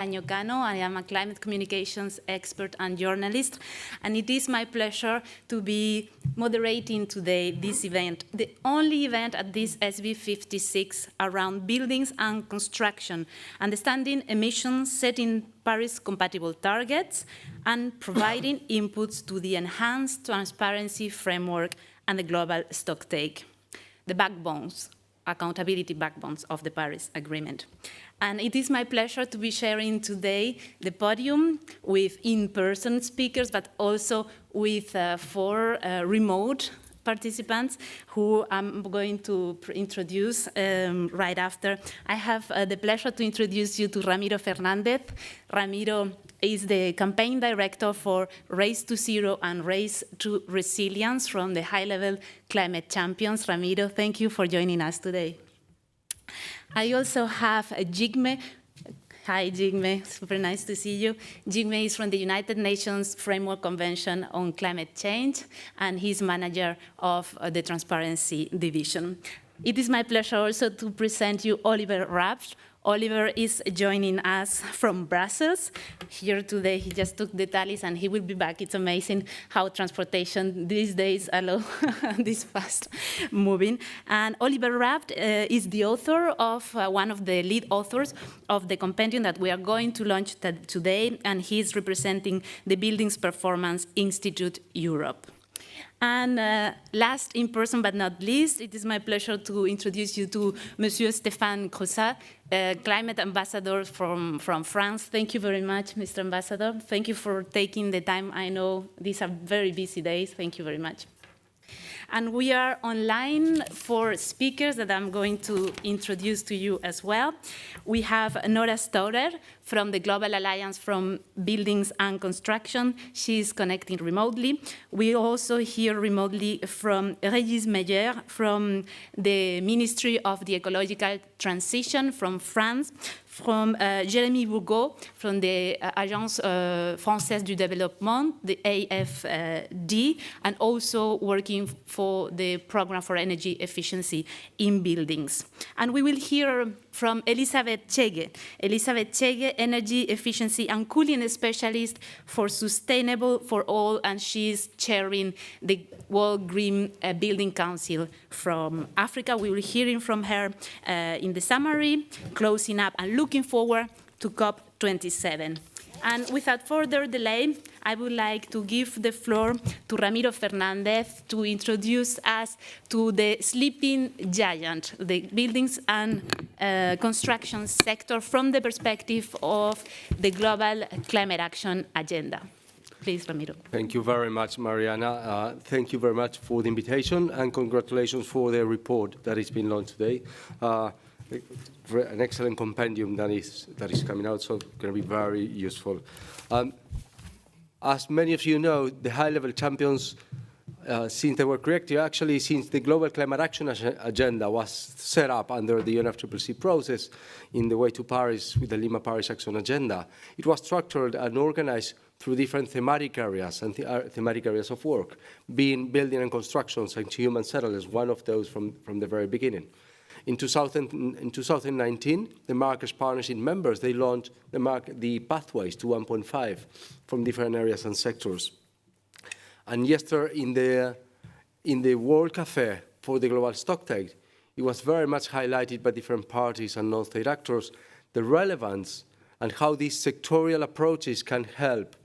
Cano. I am a climate communications expert and journalist, and it is my pleasure to be moderating today this event, the only event at this SB56 around buildings and construction, understanding emissions, setting Paris-compatible targets, and providing inputs to the enhanced transparency framework and the global stocktake, the backbones, accountability backbones of the Paris Agreement. And it is my pleasure to be sharing today the podium with in-person speakers, but also with 4 remote participants who I'm going to introduce right after. I have the pleasure to introduce you to Ramiro Fernandez. Ramiro is the campaign director for Race to Zero and Race to Resilience from the high-level climate champions. Ramiro, thank you for joining us today. I also have Jigme. Hi, Jigme. Super nice to see you. Jigme is from the United Nations Framework Convention on Climate Change, and he's manager of the Transparency Division. It is my pleasure also to present you Oliver Rabt. Oliver is joining us from Brussels. Here today, he just took the tallies and he will be back. It's amazing how transportation these days allow this fast moving. And Oliver Rabt is the author of, one of the lead authors of the compendium that we are going to launch today, and he's representing the Buildings Performance Institute Europe. And last in person but not least, it is my pleasure to introduce you to Monsieur Stéphane Croissat, Climate Ambassador from France. Thank you very much, Mr. Ambassador. Thank you for taking the time. I know these are very busy days. Thank you very much. And we are online for speakers that I'm going to introduce to you as well. We have Nora Storer from the Global Alliance from Buildings and Construction. She's connecting remotely. We also hear remotely from Régis Meyer from the Ministry of the Ecological Transition from France, from Jérémy Bougot from the Agence Française du Développement, the AFD, and also working for the Program for Energy Efficiency in Buildings. And we will hear from Elisabeth Chege. Elisabeth Chege, Energy Efficiency and Cooling Specialist for Sustainable for All, and she's chairing the World Green Building Council from Africa. We will hear from her in the summary, closing up and looking forward to COP27. And without further delay, I would like to give the floor to Ramiro Fernandez to introduce us to the sleeping giant, the buildings and construction sector from the perspective of the global climate action agenda. Please, Ramiro. Thank you very much, Mariana. Thank you very much for the invitation, and congratulations for the report that has been launched today. An excellent compendium that is coming out, so going to be very useful. As many of you know, the high-level champions, since they were created, actually since the Global Climate Action Agenda was set up under the UNFCCC process in the way to Paris with the Lima Paris Action Agenda, it was structured and organized through different thematic areas and thematic areas of work, being building and constructions and human settlements, one of those from the very beginning. In 2019, the Marrakesh Partnership members, they launched the pathways to 1.5 from different areas and sectors. And yesterday, in the World Café for the Global Stocktake, it was very much highlighted by different parties and non-state actors, the relevance and how these sectorial approaches can help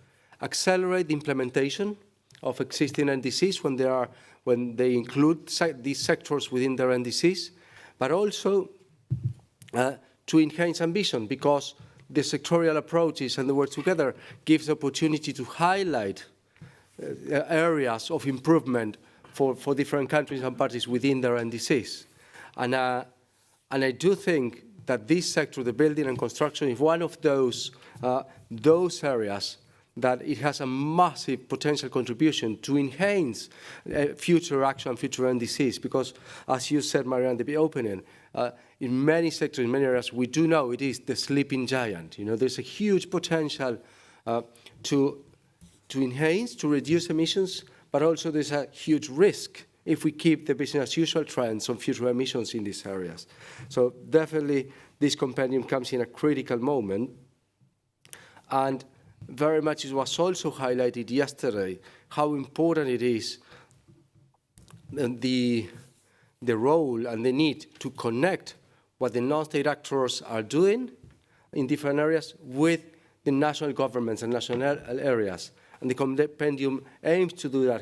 accelerate the implementation of existing NDCs when they include these sectors within their NDCs, but also to enhance ambition, because the sectorial approaches and the work together gives the opportunity to highlight areas of improvement for different countries and parties within their NDCs. And I do think that this sector, the building and construction, is one of those areas that it has a massive potential contribution to enhance future action, future NDCs, because as you said, Marianne, at the opening, in many sectors, in many areas, we do know it is the sleeping giant. You know, there's a huge potential to enhance, to reduce emissions, but also there's a huge risk if we keep the business as usual trends on future emissions in these areas. So definitely this compendium comes in a critical moment. And very much it was also highlighted yesterday how important it is the role and the need to connect what the non-state actors are doing in different areas with the national governments and national areas. And the compendium aims to do that,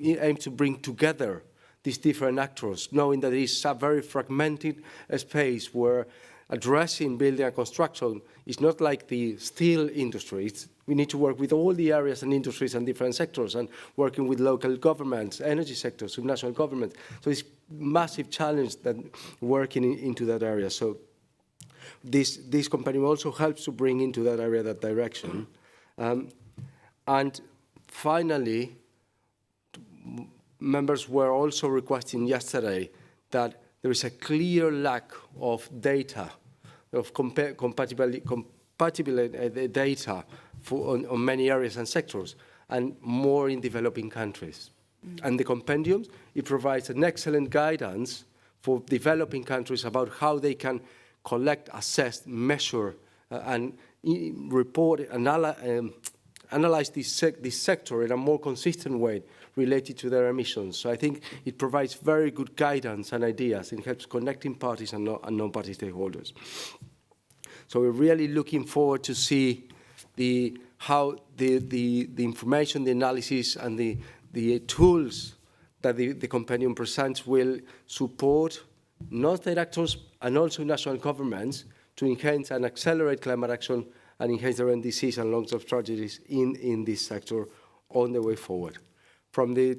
aims to bring together these different actors, knowing that it is a very fragmented space where addressing building and construction is not like the steel industry. We need to work with all the areas and industries and different sectors, and working with local governments, energy sectors, with national governments. So it's a massive challenge that working into that area. So this compendium also helps to bring into that area that direction. And finally, members were also requesting yesterday that there is a clear lack of data, of compatible data on many areas and sectors, and more in developing countries. And the compendium, it provides an excellent guidance for developing countries about how they can collect, assess, measure, and report, analyze this sector in a more consistent way related to their emissions. So I think it provides very good guidance and ideas. It helps connecting parties and non-party stakeholders. So we're really looking forward to see how the information, the analysis, and the tools that the compendium presents will support non-state actors and also national governments to enhance and accelerate climate action and enhance their NDCs and long-term strategies in this sector on the way forward. From the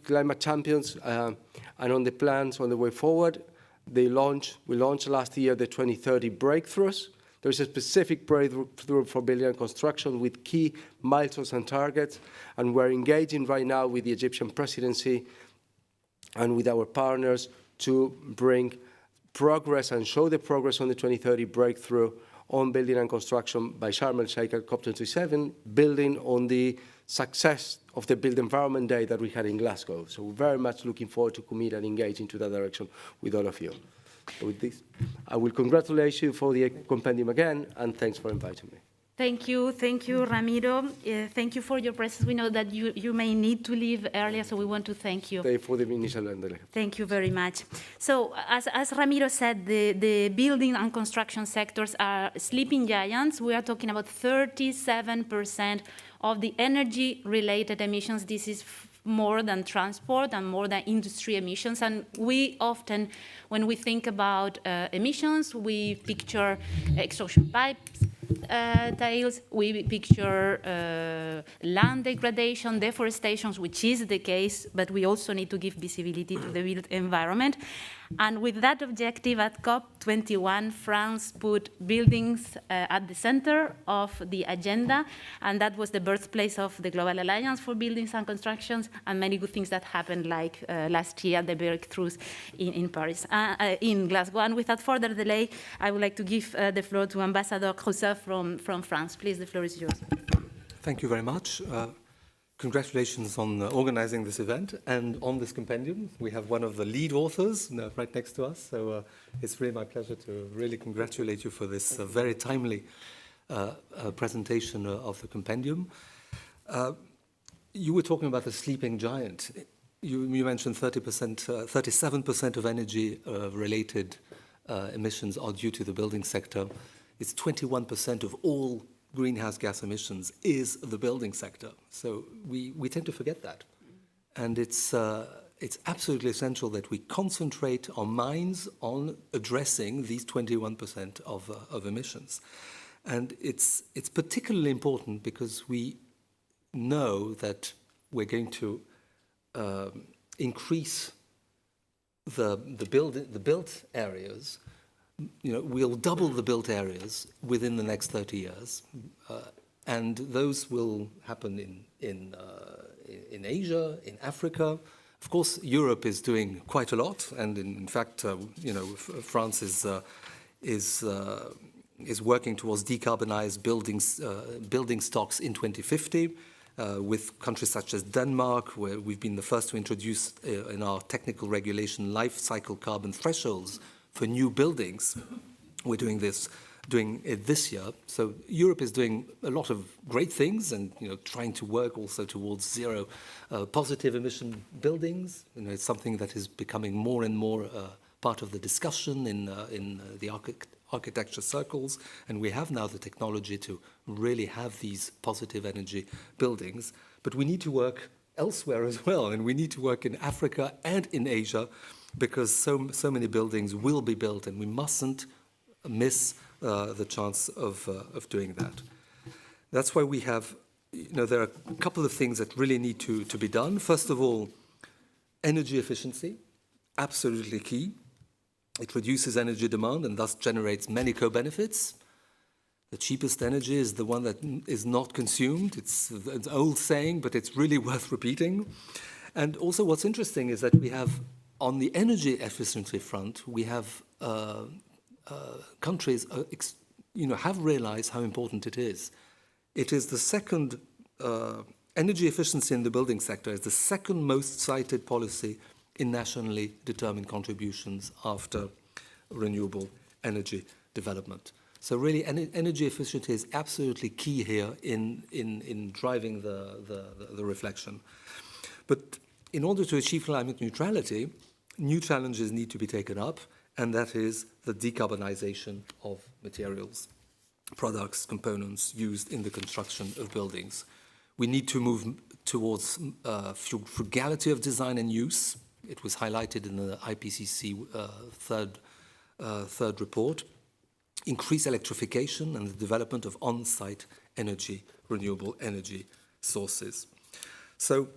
climate champions and on the plans on the way forward, we launched last year the 2030 breakthroughs. There's a specific breakthrough for building and construction with key milestones and targets, and we're engaging right now with the Egyptian presidency and with our partners to bring progress and show the progress on the 2030 breakthrough on building and construction by Sharm el-Sheikh at COP27, building on the success of the Built Environment Day that we had in Glasgow. So we're very much looking forward to commit and engage into that direction with all of you. So with this, I will congratulate you for the compendium again, and thanks for inviting me. Thank you, Ramiro. Thank you for your presence. We know that you may need to leave earlier, so we want to thank you. For the initial end. Thank you very much. So, as Ramiro said, the building and construction sectors are sleeping giants. We are talking about 37% of the energy-related emissions. This is more than transport and more than industry emissions. And we often, when we think about emissions, we picture exhaustion pipes, tails, we picture land degradation, deforestation, which is the case, but we also need to give visibility to the built environment. And with that objective at COP21, France put buildings at the center of the agenda, and that was the birthplace of the Global Alliance for Buildings and Constructions, and many good things that happened, like last year, the breakthroughs in Paris, in Glasgow. And without further delay, I would like to give the floor to Ambassador Crousset from France. Please, the floor is yours. Thank you very much. Congratulations on organizing this event and on this compendium. We have one of the lead authors right next to us, so it's really my pleasure to really congratulate you for this very timely presentation of the compendium. You were talking about the sleeping giant. You mentioned 37% of energy-related emissions are due to the building sector. It's 21% of all greenhouse gas emissions is the building sector. So we tend to forget that. And it's absolutely essential that we concentrate our minds on addressing these 21% of emissions. And it's particularly important because we know that we're going to increase the built areas. We'll double the built areas within the next 30 years, and those will happen in Asia, in Africa. Of course, Europe is doing quite a lot, and in fact, France is working towards decarbonized building stocks in 2050. With countries such as Denmark, where we've been the first to introduce in our technical regulation life cycle carbon thresholds for new buildings. We're doing this doing it this year. So Europe is doing a lot of great things and trying to work also towards zero positive emission buildings. It's something that is becoming more and more part of the discussion in the architecture circles, and we have now the technology to really have these positive energy buildings. But we need to work elsewhere as well, and we need to work in Africa and in Asia, because so many buildings will be built, and we mustn't miss the chance of doing that. That's why we have, there are a couple of things that really need to be done. First of all, energy efficiency, absolutely key. It reduces energy demand and thus generates many co-benefits. The cheapest energy is the one that is not consumed. It's an old saying, but it's really worth repeating. And also what's interesting is that we have, on the energy efficiency front, we have countries have realized how important it is. It is the second, energy efficiency in the building sector is the second most cited policy in nationally determined contributions after renewable energy development. So really, energy efficiency is absolutely key here in driving the reflection. But in order to achieve climate neutrality, new challenges need to be taken up, and that is the decarbonization of materials, products, components used in the construction of buildings. We need to move towards frugality of design and use. It was highlighted in the IPCC third report. Increase electrification and the development of on-site energy, renewable energy sources. So,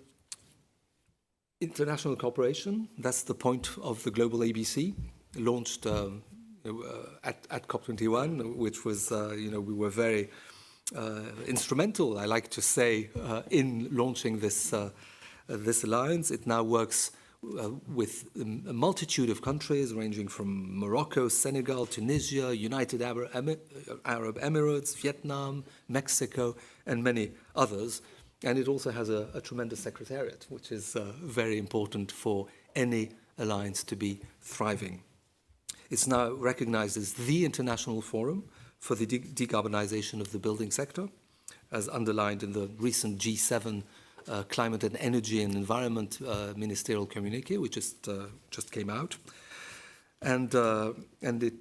international cooperation, that's the point of the Global ABC, launched at COP21, which was, we were very instrumental, I like to say, in launching this alliance. It now works with a multitude of countries ranging from Morocco, Senegal, Tunisia, United Arab Emirates, Vietnam, Mexico, and many others. And it also has a tremendous secretariat, which is very important for any alliance to be thriving. It's now recognized as the international forum for the decarbonization of the building sector, as underlined in the recent G7 Climate and Energy and Environment Ministerial Communique, which just came out. And on the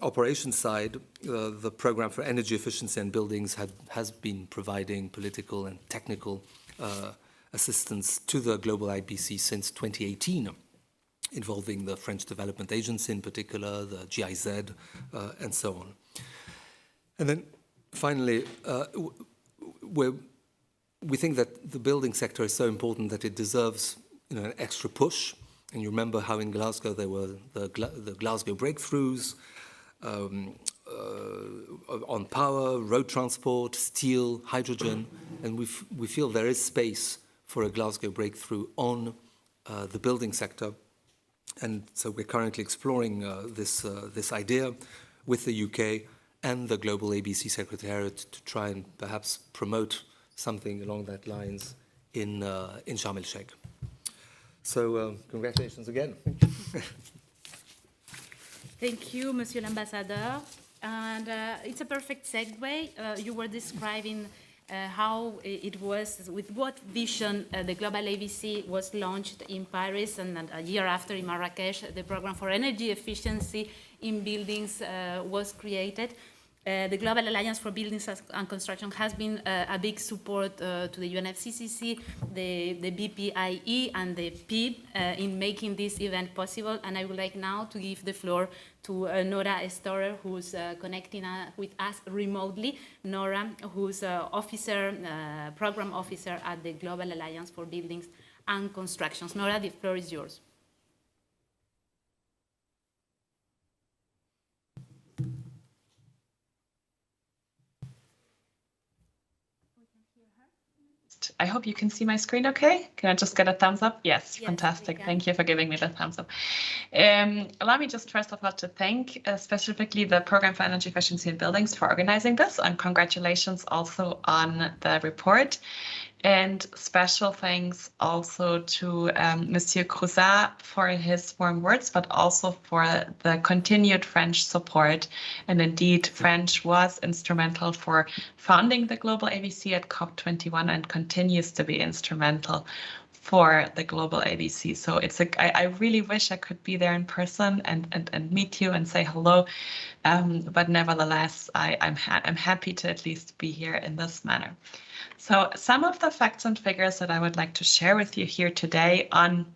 operations side, the Program for Energy Efficiency and Buildings has been providing political and technical assistance to the Global IBC since 2018, involving the French Development Agency in particular, the GIZ, and so on. And then finally, we think that the building sector is so important that it deserves an extra push. And you remember how in Glasgow there were the Glasgow breakthroughs on power, road transport, steel, hydrogen, and we feel there is space for a Glasgow breakthrough on the building sector. And so we're currently exploring this idea with the UK and the Global ABC Secretariat to try and perhaps promote something along that lines in Sharm el-Sheikh. So congratulations again. Thank you, Monsieur l'Ambassadeur. And it's a perfect segue. You were describing how it was, with what vision the Global ABC was launched in Paris, and a year after in Marrakesh, the program for energy efficiency in buildings was created. The Global Alliance for Buildings and Construction has been a big support to the UNFCCC, the BPIE, and the PEEB in making this event possible. And I would like now to give the floor to Nora Storer, who's connecting with us remotely. Nora, who's program officer at the Global Alliance for Buildings and Constructions. Nora, the floor is yours. I hope you can see my screen okay. Can I just get a thumbs up? Yes, fantastic. Thank you for giving me the thumbs up. Allow me just first of all to thank specifically the Program for Energy Efficiency in Buildings for organizing this, and congratulations also on the report. And special thanks also to Monsieur Crozat for his warm words, but also for the continued French support. And indeed, French was instrumental for founding the Global ABC at COP21 and continues to be instrumental for the Global ABC. So I really wish I could be there in person and meet you and say hello. But nevertheless, I'm happy to at least be here in this manner. So some of the facts and figures that I would like to share with you here today on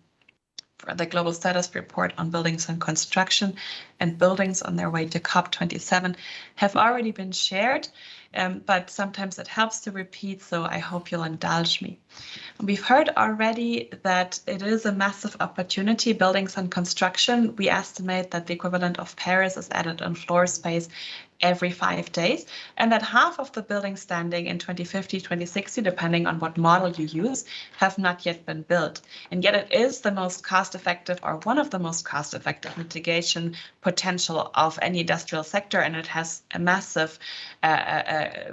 the Global Status Report on Buildings and Construction and buildings on their way to COP27 have already been shared, but sometimes it helps to repeat, so I hope you'll indulge me. We've heard already that it is a massive opportunity, buildings and construction. We estimate that the equivalent of Paris is added in floor space every 5 days, and that half of the buildings standing in 2050, 2060, depending on what model you use, have not yet been built. And yet it is the most cost-effective, or one of the most cost-effective mitigation potential of any industrial sector, and it has a massive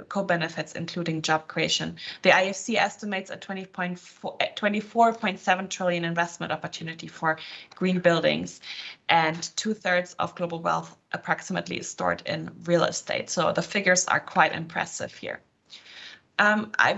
co-benefits, including job creation. The IFC estimates a 24.7 trillion investment opportunity for green buildings, and 2/3 of global wealth approximately is stored in real estate. So the figures are quite impressive here.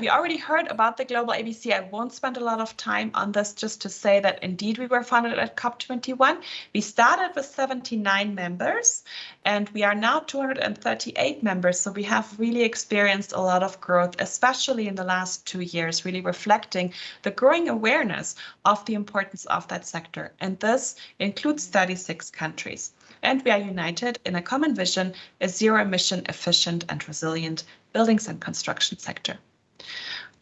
We already heard about the Global ABC. I won't spend a lot of time on this, just to say that indeed we were founded at COP21. We started with 79 members and we are now 238 members. So we have really experienced a lot of growth, especially in the last 2 years, really reflecting the growing awareness of the importance of that sector. And this includes 36 countries. And we are united in a common vision, a zero-emission, efficient and resilient buildings and construction sector.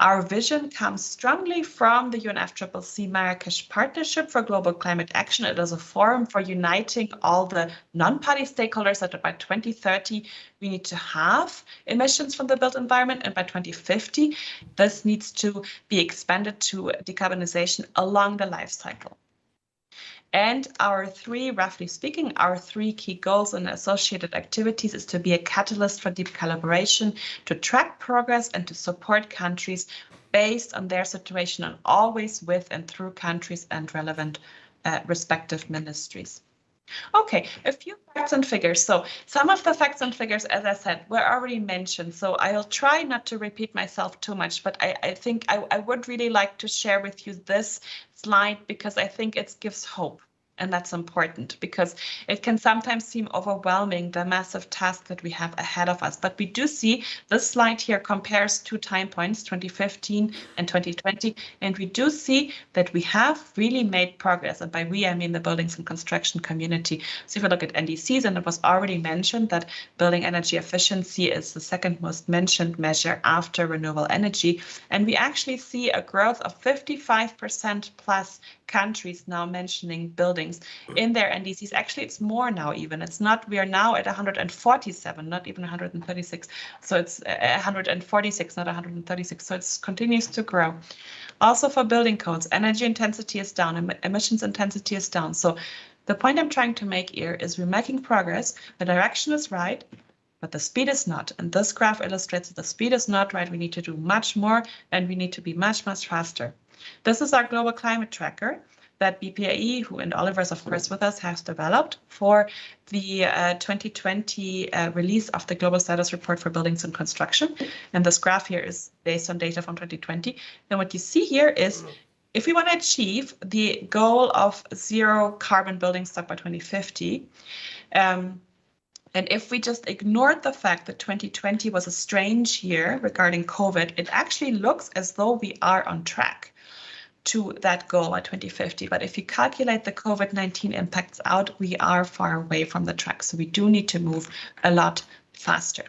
Our vision comes strongly from the UNFCCC Marrakesh Partnership for Global Climate Action. It is a forum for uniting all the non-party stakeholders that by 2030 we need to have emissions from the built environment, and by 2050 this needs to be expanded to decarbonization along the life cycle. And roughly speaking, our three key goals and associated activities is to be a catalyst for deep collaboration, to track progress and to support countries based on their situation, and always with and through countries and relevant respective ministries. Okay, a few facts and figures. So some of the facts and figures, as I said, were already mentioned. So I'll try not to repeat myself too much, but I think I would really like to share with you this slide because I think it gives hope. And that's important because it can sometimes seem overwhelming, the massive task that we have ahead of us. But we do see this slide here compares 2 time points, 2015 and 2020. And we do see that we have really made progress. And by we, I mean the buildings and construction community. So if you look at NDCs, and it was already mentioned that building energy efficiency is the second most mentioned measure after renewable energy. And we actually see a growth of 55% plus countries now mentioning buildings in their NDCs. Actually, it's more now even. It's not, we are now at 147, not even 136. So it's 146, not 136. So it continues to grow. Also for building codes, energy intensity is down, emissions intensity is down. So the point I'm trying to make here is we're making progress. The direction is right, but the speed is not. And this graph illustrates that the speed is not right. We need to do much more and we need to be much, much faster. This is our global climate tracker that BPIE, who and Oliver is of course with us, has developed for the 2020 release of the Global Status Report for Buildings and Construction. And this graph here is based on data from 2020. And what you see here is if we want to achieve the goal of zero carbon building stock by 2050, and if we just ignored the fact that 2020 was a strange year regarding COVID, it actually looks as though we are on track to that goal by 2050. But if you calculate the COVID-19 impacts out, we are far away from the track. So we do need to move a lot faster.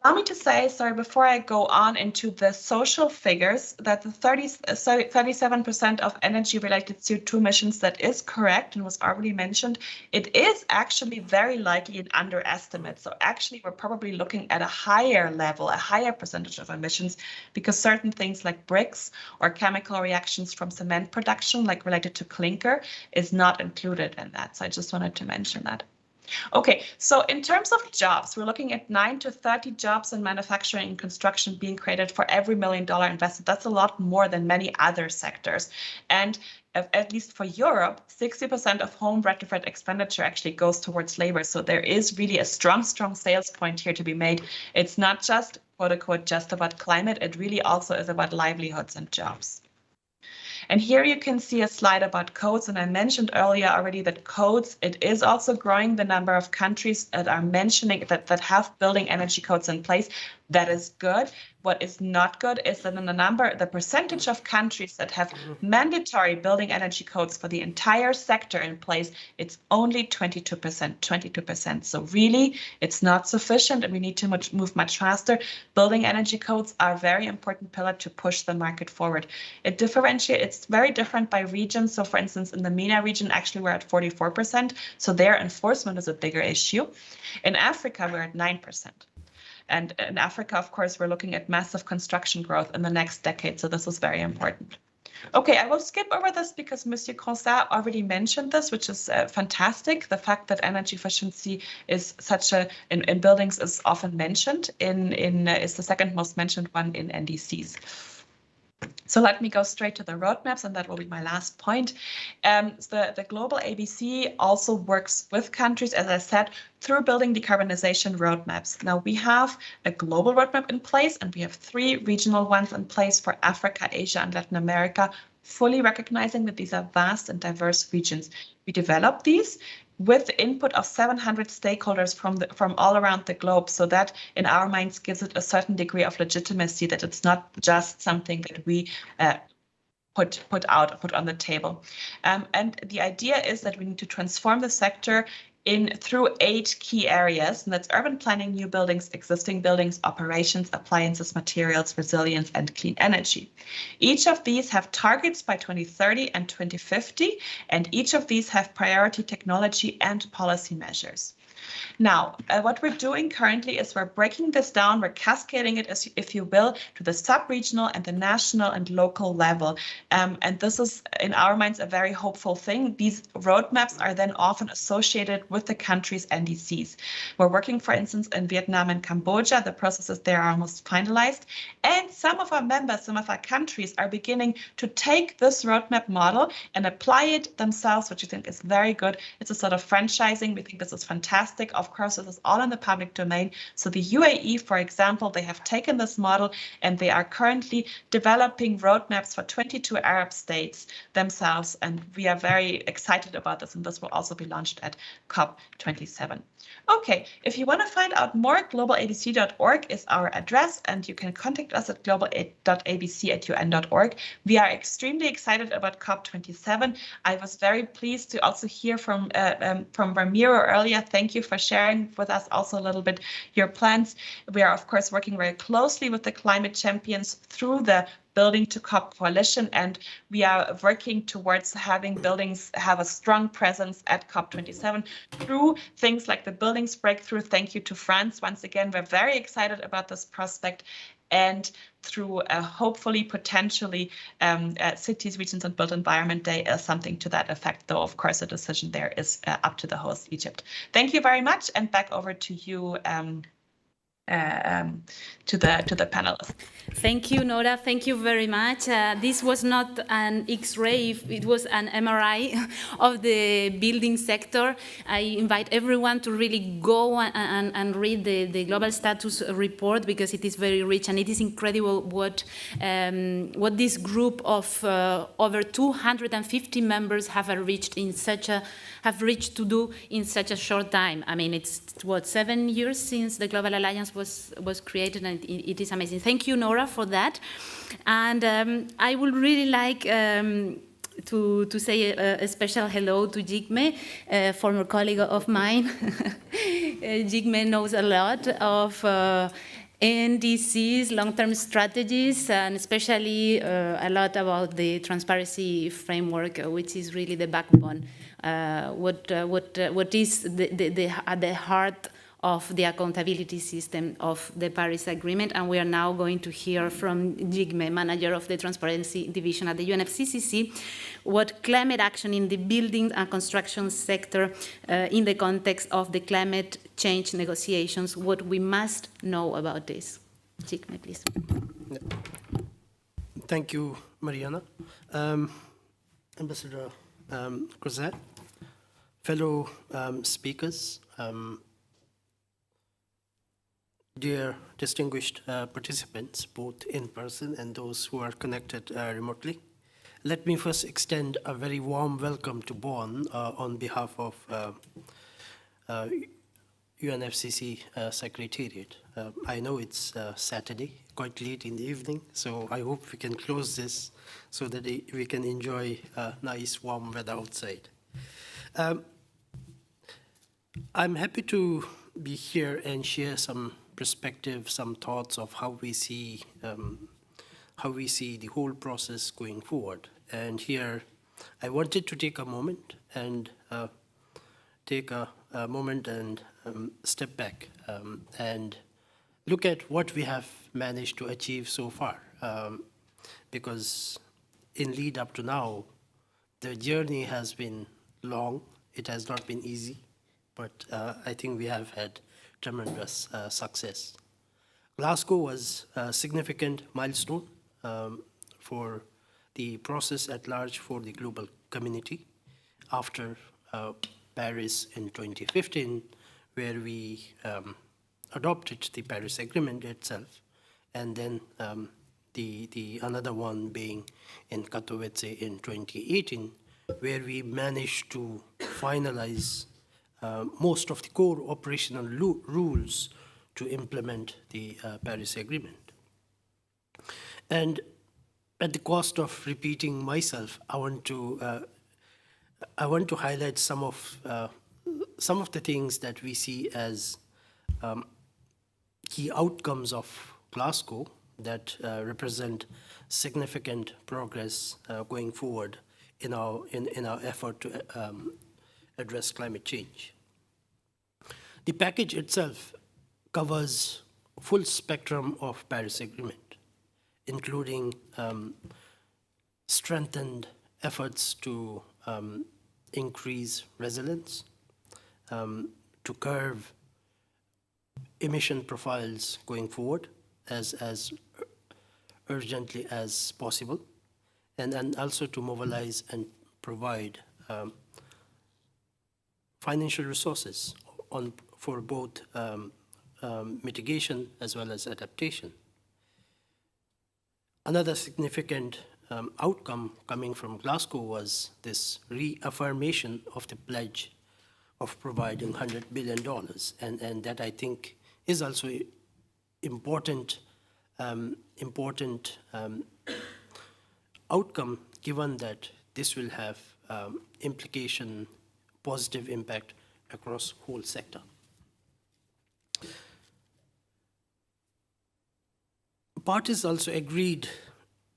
Allow me to say, sorry, before I go on into the social figures, that the 37% of energy-related CO2 emissions, that is correct and was already mentioned. It is actually very likely an underestimate. So actually, we're probably looking at a higher level, a higher percentage of emissions, because certain things like bricks or chemical reactions from cement production, like related to clinker, is not included in that. So I just wanted to mention that. Okay, so in terms of jobs, we're looking at 9 to 30 jobs in manufacturing and construction being created for every $1 million invested. That's a lot more than many other sectors. And at least for Europe, 60% of home retrofit expenditure actually goes towards labor. So there is really a strong sales point here to be made. It's not just, quote unquote, just about climate. It really also is about livelihoods and jobs. And here you can see a slide about codes. And I mentioned earlier already that codes, it is also growing the number of countries that are mentioning that have building energy codes in place. That is good. What is not good is that in the percentage of countries that have mandatory building energy codes for the entire sector in place, it's only 22%. So really, it's not sufficient, and we need to move much faster. Building energy codes are a very important pillar to push the market forward. It's very different by region. So for instance, in the MENA region, actually we're at 44%. So their enforcement is a bigger issue. In Africa, we're at 9%. And in Africa, of course, we're looking at massive construction growth in the next decade. So this is very important. Okay, I will skip over this because Monsieur Cronsat already mentioned this, which is fantastic. The fact that energy efficiency is in buildings is often mentioned is the second most mentioned one in NDCs. So let me go straight to the roadmaps, and that will be my last point. The global ABC also works with countries, as I said, through building decarbonization roadmaps. Now we have a global roadmap in place, and we have 3 regional ones in place for Africa, Asia, and Latin America, fully recognizing that these are vast and diverse regions. We developed these with the input of 700 stakeholders from all around the globe, so that in our minds gives it a certain degree of legitimacy, that it's not just something that we put on the table. And the idea is that we need to transform the sector through 8 key areas, and that's urban planning, new buildings, existing buildings, operations, appliances, materials, resilience, and clean energy. Each of these have targets by 2030 and 2050, and each of these have priority technology and policy measures. Now, what we're doing currently is we're breaking this down, we're cascading it, if you will, to the sub-regional and the national and local level. And this is, in our minds, a very hopeful thing. These roadmaps are then often associated with the country's NDCs. We're working, for instance, in Vietnam and Cambodia. The processes there are almost finalized. And some of our members, some of our countries are beginning to take this roadmap model and apply it themselves, which I think is very good. It's a sort of franchising. We think this is fantastic. Of course, this is all in the public domain. So the UAE, for example, they have taken this model and they are currently developing roadmaps for 22 Arab states themselves. And we are very excited about this. And this will also be launched at COP27. Okay, if you want to find out more, globalabc.org is our address, and you can contact us at global.abc@un.org. We are extremely excited about COP27. I was very pleased to also hear from Ramiro earlier. Thank you for sharing with us also a little bit your plans. We are, of course, working very closely with the climate champions through the Building to COP coalition, and we are working towards having buildings have a strong presence at COP27 through things like the buildings breakthrough. Thank you to France. Once again, we're very excited about this prospect, and through hopefully, potentially, cities, regions, and built environment day is something to that effect, though, of course, the decision there is up to the host, Egypt. Thank you very much, and back over to you, to the panelists. Thank you, Nora. Thank you very much. This was not an X-ray, it was an MRI of the building sector. I invite everyone to really go and read the global status report, because it is very rich, and it is incredible what this group of over 250 members have reached to do in such a short time. I mean, it's what, 7 years since the Global Alliance was created, and it is amazing. Thank you, Nora, for that. And I would really like to say a special hello to Jigme, a former colleague of mine. Jigme knows a lot of NDCs, long-term strategies, and especially a lot about the transparency framework, which is really the backbone. What is at the heart of the accountability system of the Paris Agreement. And we are now going to hear from Jigme, manager of the Transparency Division at the UNFCCC, what climate action in the building and construction sector in the context of the climate change negotiations, what we must know about this. Jigme, please. Thank you, Mariana. Ambassador Crozat, fellow speakers, dear distinguished participants, both in person and those who are connected remotely. Let me first extend a very warm welcome to Bonn on behalf of UNFCCC Secretariat. I know it's Saturday, quite late in the evening, so I hope we can close this so that we can enjoy nice warm weather outside. I'm happy to be here and share some perspective, some thoughts of how we see the whole process going forward. And here, I wanted to take a moment and step back and look at what we have managed to achieve so far. Because in lead up to now, the journey has been long. It has not been easy, but I think we have had tremendous success. Glasgow was a significant milestone for the process at large for the global community after Paris in 2015, where we adopted the Paris Agreement itself, and then the another one being in Katowice in 2018, where we managed to finalize most of the core operational rules to implement the Paris Agreement. And at the cost of repeating myself, I want to highlight some of the things that we see as key outcomes of Glasgow that represent significant progress going forward in our effort to address climate change. The package itself covers full spectrum of Paris Agreement, including strengthened efforts to increase resilience, to curb emission profiles going forward as urgently as possible, and then also to mobilize and provide financial resources for both mitigation as well as adaptation. Another significant outcome coming from Glasgow was this reaffirmation of the pledge of providing $100 billion, and that I think is also important outcome, given that this will have positive impact across whole sector. Parties also agreed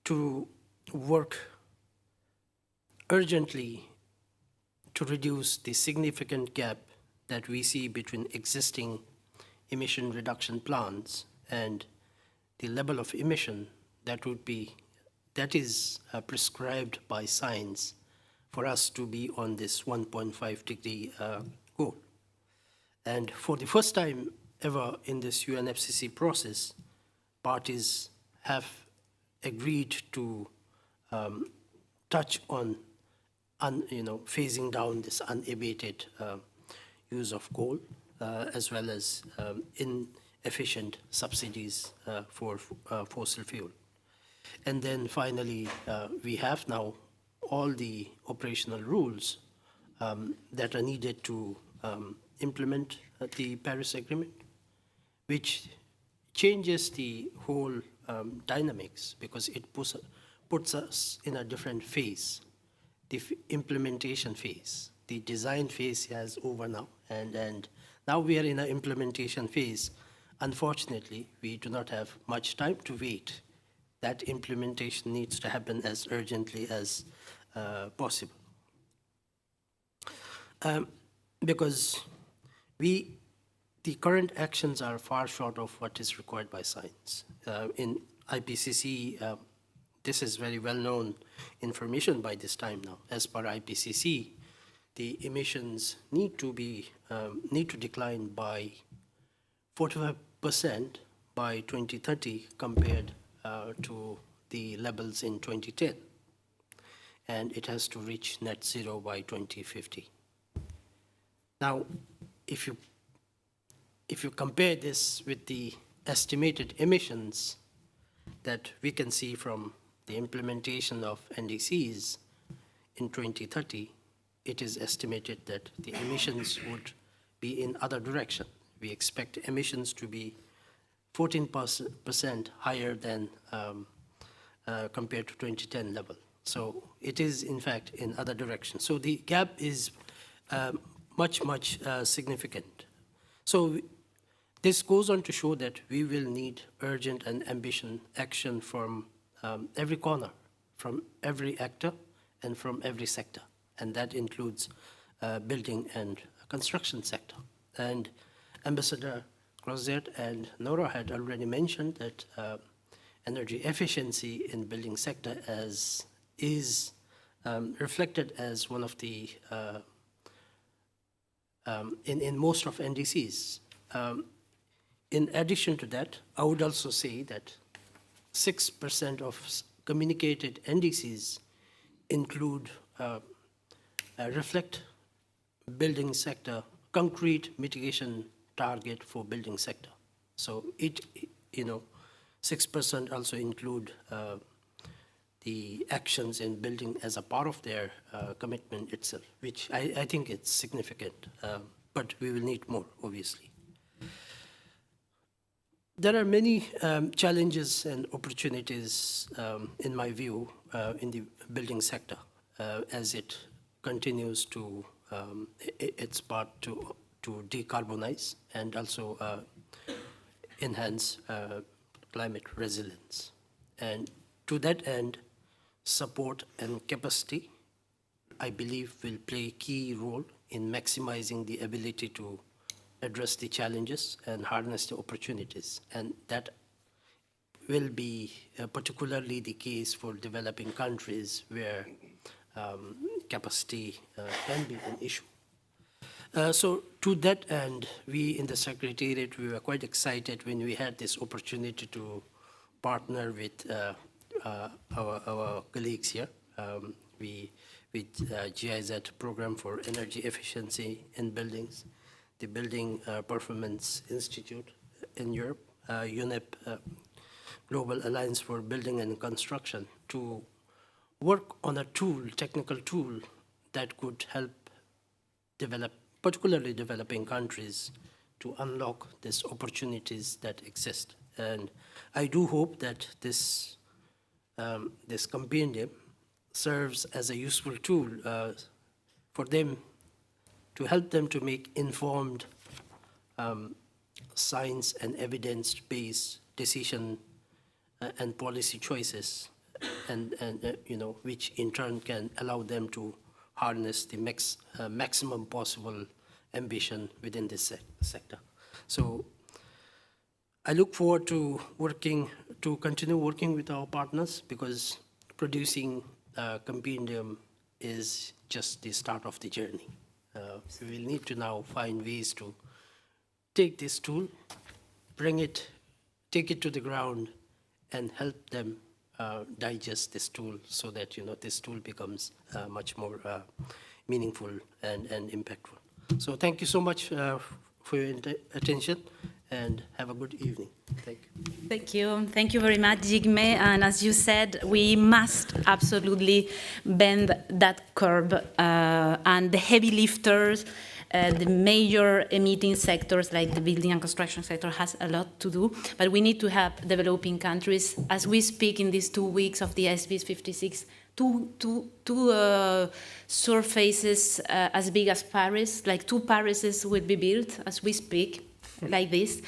to work urgently to reduce the significant gap that we see between existing emission reduction plans and the level of emission that is prescribed by science for us to be on this 1.5 degree goal. And for the first time ever in this UNFCCC process, parties have agreed to touch on phasing down this unabated use of coal, as well as inefficient subsidies for fossil fuel. And then finally, we have now all the operational rules that are needed to implement the Paris Agreement, which changes the whole dynamics, because it puts us in a different phase, the implementation phase. The design phase is over now, and now we are in an implementation phase. Unfortunately, we do not have much time to wait. That implementation needs to happen as urgently as possible. Because we the current actions are far short of what is required by science. In IPCC, this is very well-known information by this time now. As per IPCC, the emissions need to decline by 45% by 2030 compared to the levels in 2010, and it has to reach net zero by 2050. Now, if you compare this with the estimated emissions that we can see from the implementation of NDCs in 2030, it is estimated that the emissions would be in other direction. We expect emissions to be 14% higher than compared to 2010 level. So it is, in fact, in other direction. So the gap is much significant. So this goes on to show that we will need urgent and ambitious action from every corner, from every actor, and from every sector. And that includes building and construction sector. And Ambassador Crozet and Nora had already mentioned that energy efficiency in building sector is reflected as one of the, in most of NDCs. In addition to that, I would also say that 6% of communicated NDCs include, reflect building sector, concrete mitigation target for building sector. So it, 6% also include the actions in building as a part of their commitment itself, which I think it's significant, but we will need more, obviously. There are many challenges and opportunities, in my view, in the building sector as it continues to its part to decarbonize and also enhance climate resilience. And to that end, support and capacity, I believe, will play a key role in maximizing the ability to address the challenges and harness the opportunities. And that will be particularly the case for developing countries where capacity can be an issue. So to that end, we in the Secretariat, we were quite excited when we had this opportunity to partner with our colleagues here, with GIZ Program for Energy Efficiency in Buildings, the Building Performance Institute in Europe, UNEP, Global Alliance for Building and Construction, to work on a tool, technical tool, that could help develop, particularly developing countries, to unlock these opportunities that exist. And I do hope that this compendium serves as a useful tool for them, to help them to make informed science and evidence-based decision and policy choices, and which in turn can allow them to harness the maximum possible ambition within this sector. So I look forward to continue working with our partners, because producing a compendium is just the start of the journey. So we'll need to now find ways to take this tool, take it to the ground, and help them digest this tool, so that this tool becomes much more meaningful and impactful. So thank you so much for your attention, and have a good evening. Thank you. Thank you. Thank you very much, Jigme. And as you said, we must absolutely bend that curve, and the heavy lifters, the major emitting sectors like the building and construction sector has a lot to do, but we need to help developing countries. As we speak in these 2 weeks of the A.S.B.L 56, two surfaces as big as Paris, like 2 Parises will be built as we speak. like this,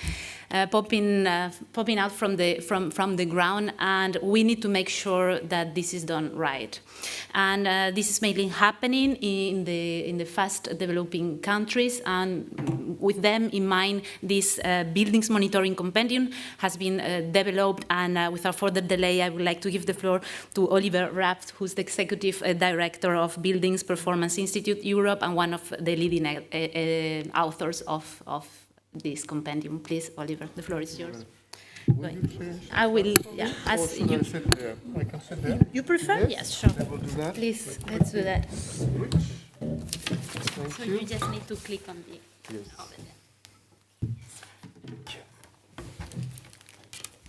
popping out from the ground, and we need to make sure that this is done right. And this is mainly happening in the fast developing countries, and with them in mind, this Buildings Monitoring Compendium has been developed. And without further delay, I would like to give the floor to Oliver Raft, who's the Executive Director of Buildings Performance Institute Europe and one of the leading authors of this compendium. Please, Oliver, the floor is yours. I will, yeah. As should you, I sit there? I can sit there. you prefer? Yes, sure. I will do that. Please, let's do that. Switch. Thank So you. you just need to click on the Yes. over there.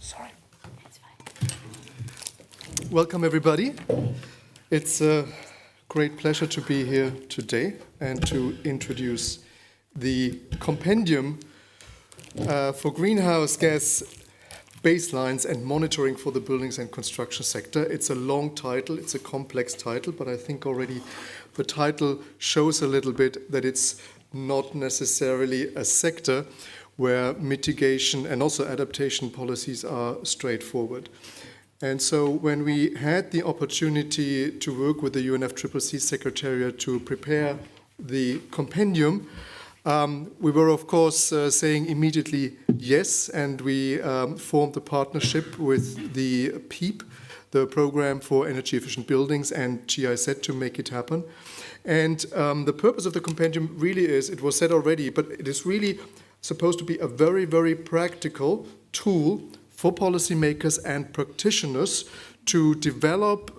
Sorry. That's fine. Welcome, everybody. It's a great pleasure to be here today and to introduce the compendium for greenhouse gas baselines and monitoring for the buildings and construction sector. It's a long title, it's a complex title, but I think already the title shows a little bit that it's not necessarily a sector where mitigation and also adaptation policies are straightforward. And so when we had the opportunity to work with the UNFCCC Secretariat to prepare the compendium, we were, of course, saying immediately yes, and we formed a partnership with the PEEB, the Program for Energy Efficient Buildings, and GIZ to make it happen. And the purpose of the compendium really is, it was said already, but it is really supposed to be a very, very practical tool for policymakers and practitioners to develop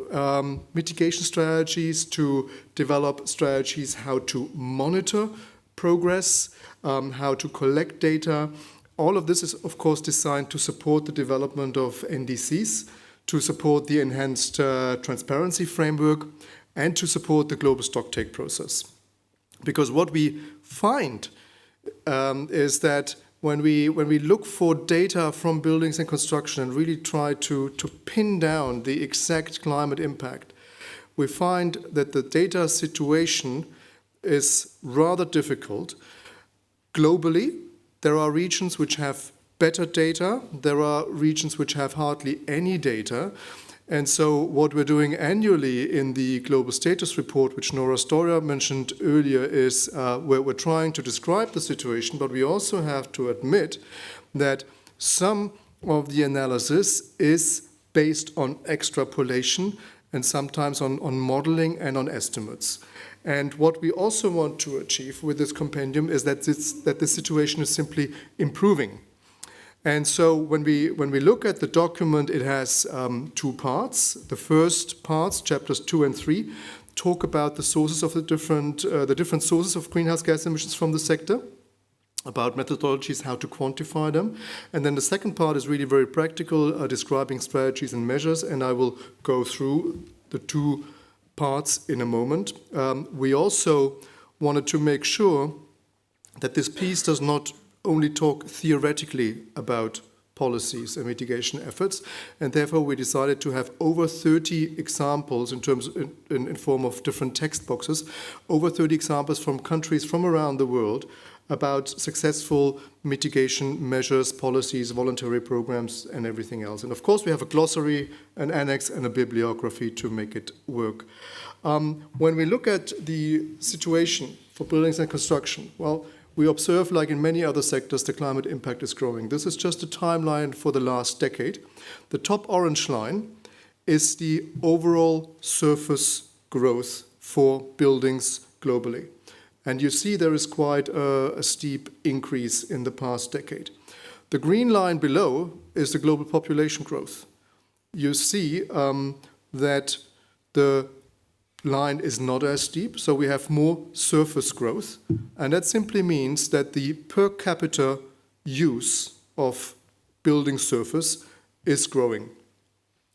mitigation strategies, to develop strategies how to monitor progress, how to collect data. All of this is, of course, designed to support the development of NDCs, to support the enhanced transparency framework, and to support the global stocktake process. Because what we find is that when we look for data from buildings and construction and really try to pin down the exact climate impact, we find that the data situation is rather difficult. Globally, there are regions which have better data, there are regions which have hardly any data. And so what we're doing annually in the Global Status Report, which Nora Storia mentioned earlier, is where we're trying to describe the situation, but we also have to admit that some of the analysis is based on extrapolation and sometimes on modeling and on estimates. And what we also want to achieve with this compendium is that the situation is simply improving. And so when we look at the document, it has two parts. The first parts, chapters 2 and 3, talk about the sources of the different sources of greenhouse gas emissions from the sector, about methodologies, how to quantify them. And then the second part is really very practical, describing strategies and measures, and I will go through the two parts in a moment. We also wanted to make sure that this piece does not only talk theoretically about policies and mitigation efforts, and therefore we decided to have over 30 examples in form of different text boxes, over 30 examples from countries from around the world about successful mitigation measures, policies, voluntary programs, and everything else. And of course, we have a glossary, an annex, and a bibliography to make it work. When we look at the situation for buildings and construction, well, we observe, like in many other sectors, the climate impact is growing. This is just a timeline for the last decade. The top orange line is the overall surface growth for buildings globally. And you see there is quite a steep increase in the past decade. The green line below is the global population growth. You see that the line is not as steep, so we have more surface growth, and that simply means that the per capita use of building surface is growing.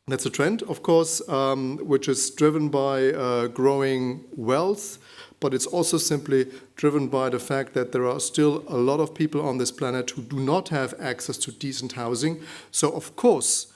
That's a trend, of course, which is driven by growing wealth, but it's also simply driven by the fact that there are still a lot of people on this planet who do not have access to decent housing. So, of course,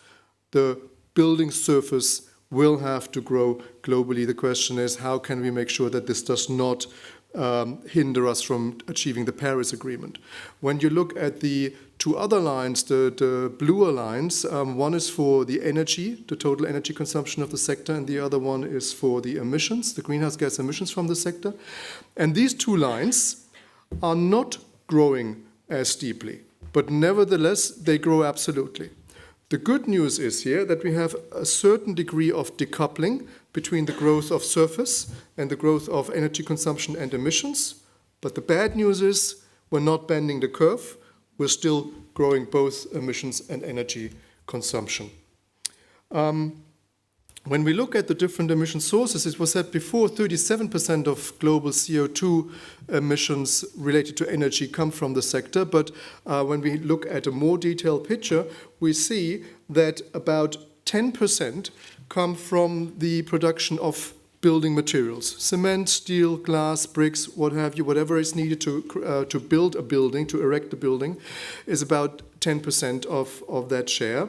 the building surface will have to grow globally. The question is, how can we make sure that this does not hinder us from achieving the Paris Agreement. When you look at the two other lines, the bluer lines, one is for the energy, the total energy consumption of the sector, and the other one is for the emissions, the greenhouse gas emissions from the sector. And these two lines are not growing as steeply, but nevertheless, they grow absolutely. The good news is here that we have a certain degree of decoupling between the growth of surface and the growth of energy consumption and emissions. But the bad news is we're not bending the curve. We're still growing both emissions and energy consumption. When we look at the different emission sources, it was said before 37% of global CO2 emissions related to energy come from the sector. But when we look at a more detailed picture, we see that about 10% come from the production of building materials. Cement, steel, glass, bricks, what have you, whatever is needed to build a building, to erect a building, is about 10% of that share.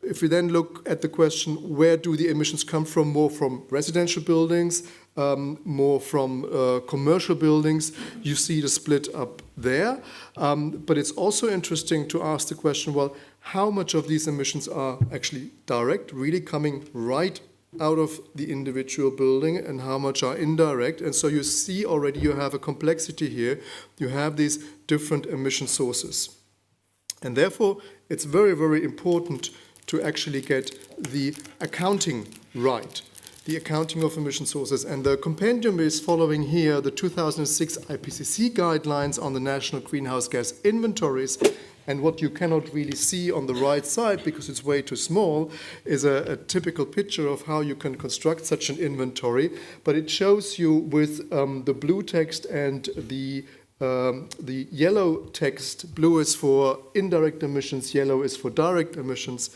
If we then look at the question, where do the emissions come from? More from residential buildings, more from commercial buildings. You see the split up there. But it's also interesting to ask the question, well, how much of these emissions are actually direct, really coming right out of the individual building, and how much are indirect? And so you see already you have a complexity here. You have these different emission sources. And therefore, it's very, very important to actually get the accounting right, the accounting of emission sources. And the compendium is following here the 2006 IPCC guidelines on the national greenhouse gas inventories. And what you cannot really see on the right side, because it's way too small, is a typical picture of how you can construct such an inventory. But it shows you with the blue text and the yellow text, blue is for indirect emissions, yellow is for direct emissions,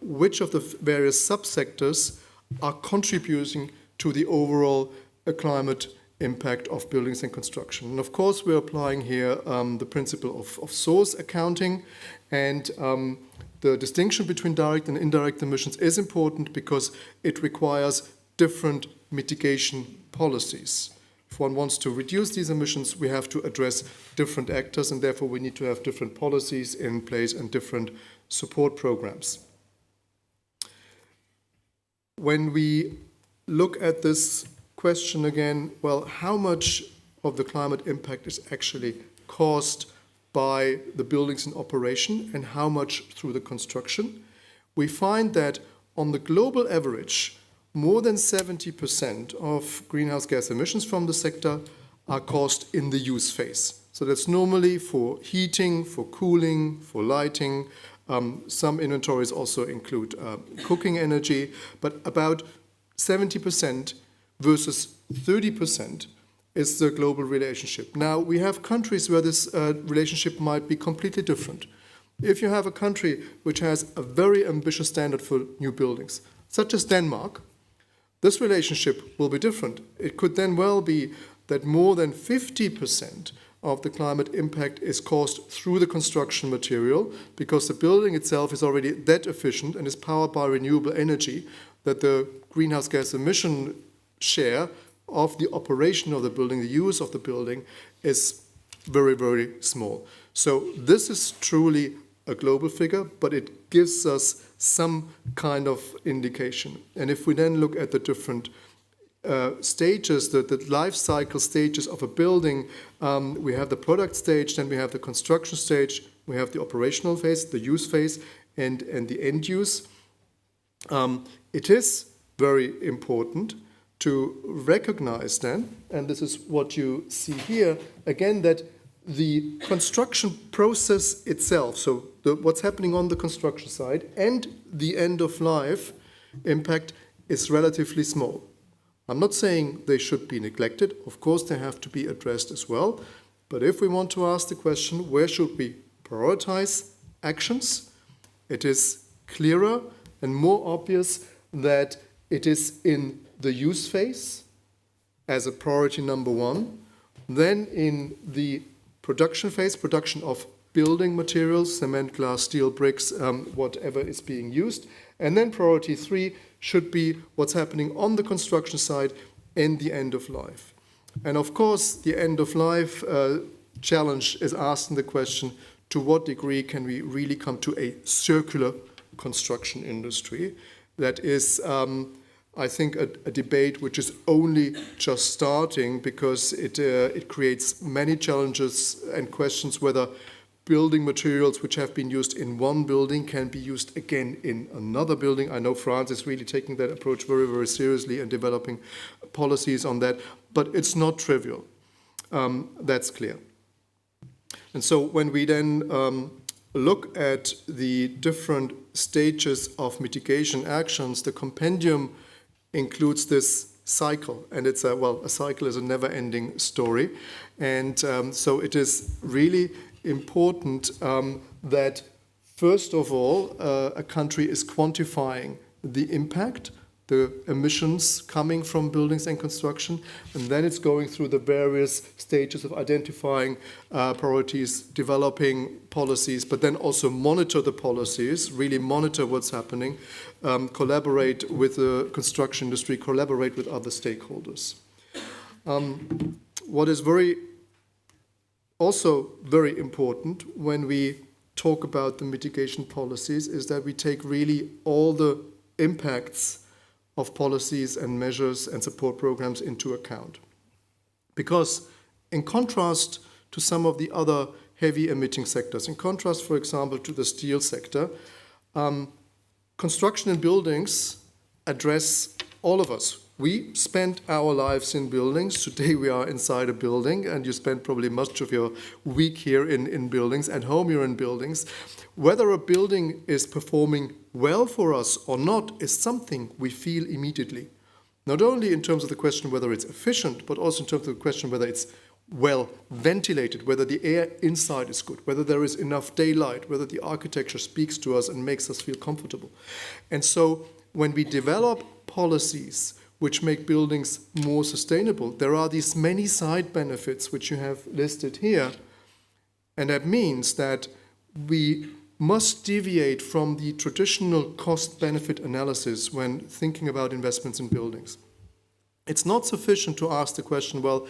which of the various subsectors are contributing to the overall climate impact of buildings and construction. And of course, we're applying here the principle of source accounting, and the distinction between direct and indirect emissions is important because it requires different mitigation policies. If one wants to reduce these emissions, we have to address different actors, and therefore we need to have different policies in place and different support programs. When we look at this question again, well, how much of the climate impact is actually caused by the buildings in operation and how much through the construction? We find that on the global average, more than 70% of greenhouse gas emissions from the sector are caused in the use phase. So that's normally for heating, for cooling, for lighting. Some inventories also include cooking energy, but about 70% versus 30% is the global relationship. Now, we have countries where this relationship might be completely different. If you have a country which has a very ambitious standard for new buildings, such as Denmark, this relationship will be different. It could then well be that more than 50% of the climate impact is caused through the construction material because the building itself is already that efficient and is powered by renewable energy that the greenhouse gas emission share of the operation of the building, the use of the building, is very, very small. So this is truly a global figure, but it gives us some kind of indication. And if we then look at the different stages, the life cycle stages of a building, we have the product stage, then we have the construction stage, we have the operational phase, the use phase, and the end use. It is very important to recognize then, and this is what you see here, again, that the construction process itself, so what's happening on the construction side and the end of life impact is relatively small. I'm not saying they should be neglected. Of course, they have to be addressed as well. But if we want to ask the question, where should we prioritize actions? It is clearer and more obvious that it is in the use phase as a priority number one, then in the production phase, production of building materials, cement, glass, steel, bricks, whatever is being used. And then priority 3 should be what's happening on the construction side and the end of life. And of course, the end-of-life challenge is asking the question, to what degree can we really come to a circular construction industry? That is, I think, a debate which is only just starting, because it creates many challenges and questions whether building materials which have been used in one building can be used again in another building. I know France is really taking that approach very, very seriously and developing policies on that, but it's not trivial. That's clear. And so when we then look at the different stages of mitigation actions, the compendium includes this cycle, and it's a cycle is a never-ending story. And so it is really important that, first of all, a country is quantifying the impact, the emissions coming from buildings and construction, and then it's going through the various stages of identifying priorities, developing policies, but then also monitor the policies, really monitor what's happening, collaborate with the construction industry, collaborate with other stakeholders. What is also very important when we talk about the mitigation policies is that we take really all the impacts of policies and measures and support programs into account. Because in contrast to some of the other heavy emitting sectors, in contrast, for example, to the steel sector, construction and buildings address all of us. We spend our lives in buildings. Today we are inside a building, and you spend probably much of your week here in buildings. At home you're in buildings. Whether a building is performing well for us or not is something we feel immediately. Not only in terms of the question whether it's efficient, but also in terms of the question whether it's well ventilated, whether the air inside is good, whether there is enough daylight, whether the architecture speaks to us and makes us feel comfortable. And so when we develop policies which make buildings more sustainable, there are these many side benefits which you have listed here. And that means that we must deviate from the traditional cost-benefit analysis when thinking about investments in buildings. It's not sufficient to ask the question, well,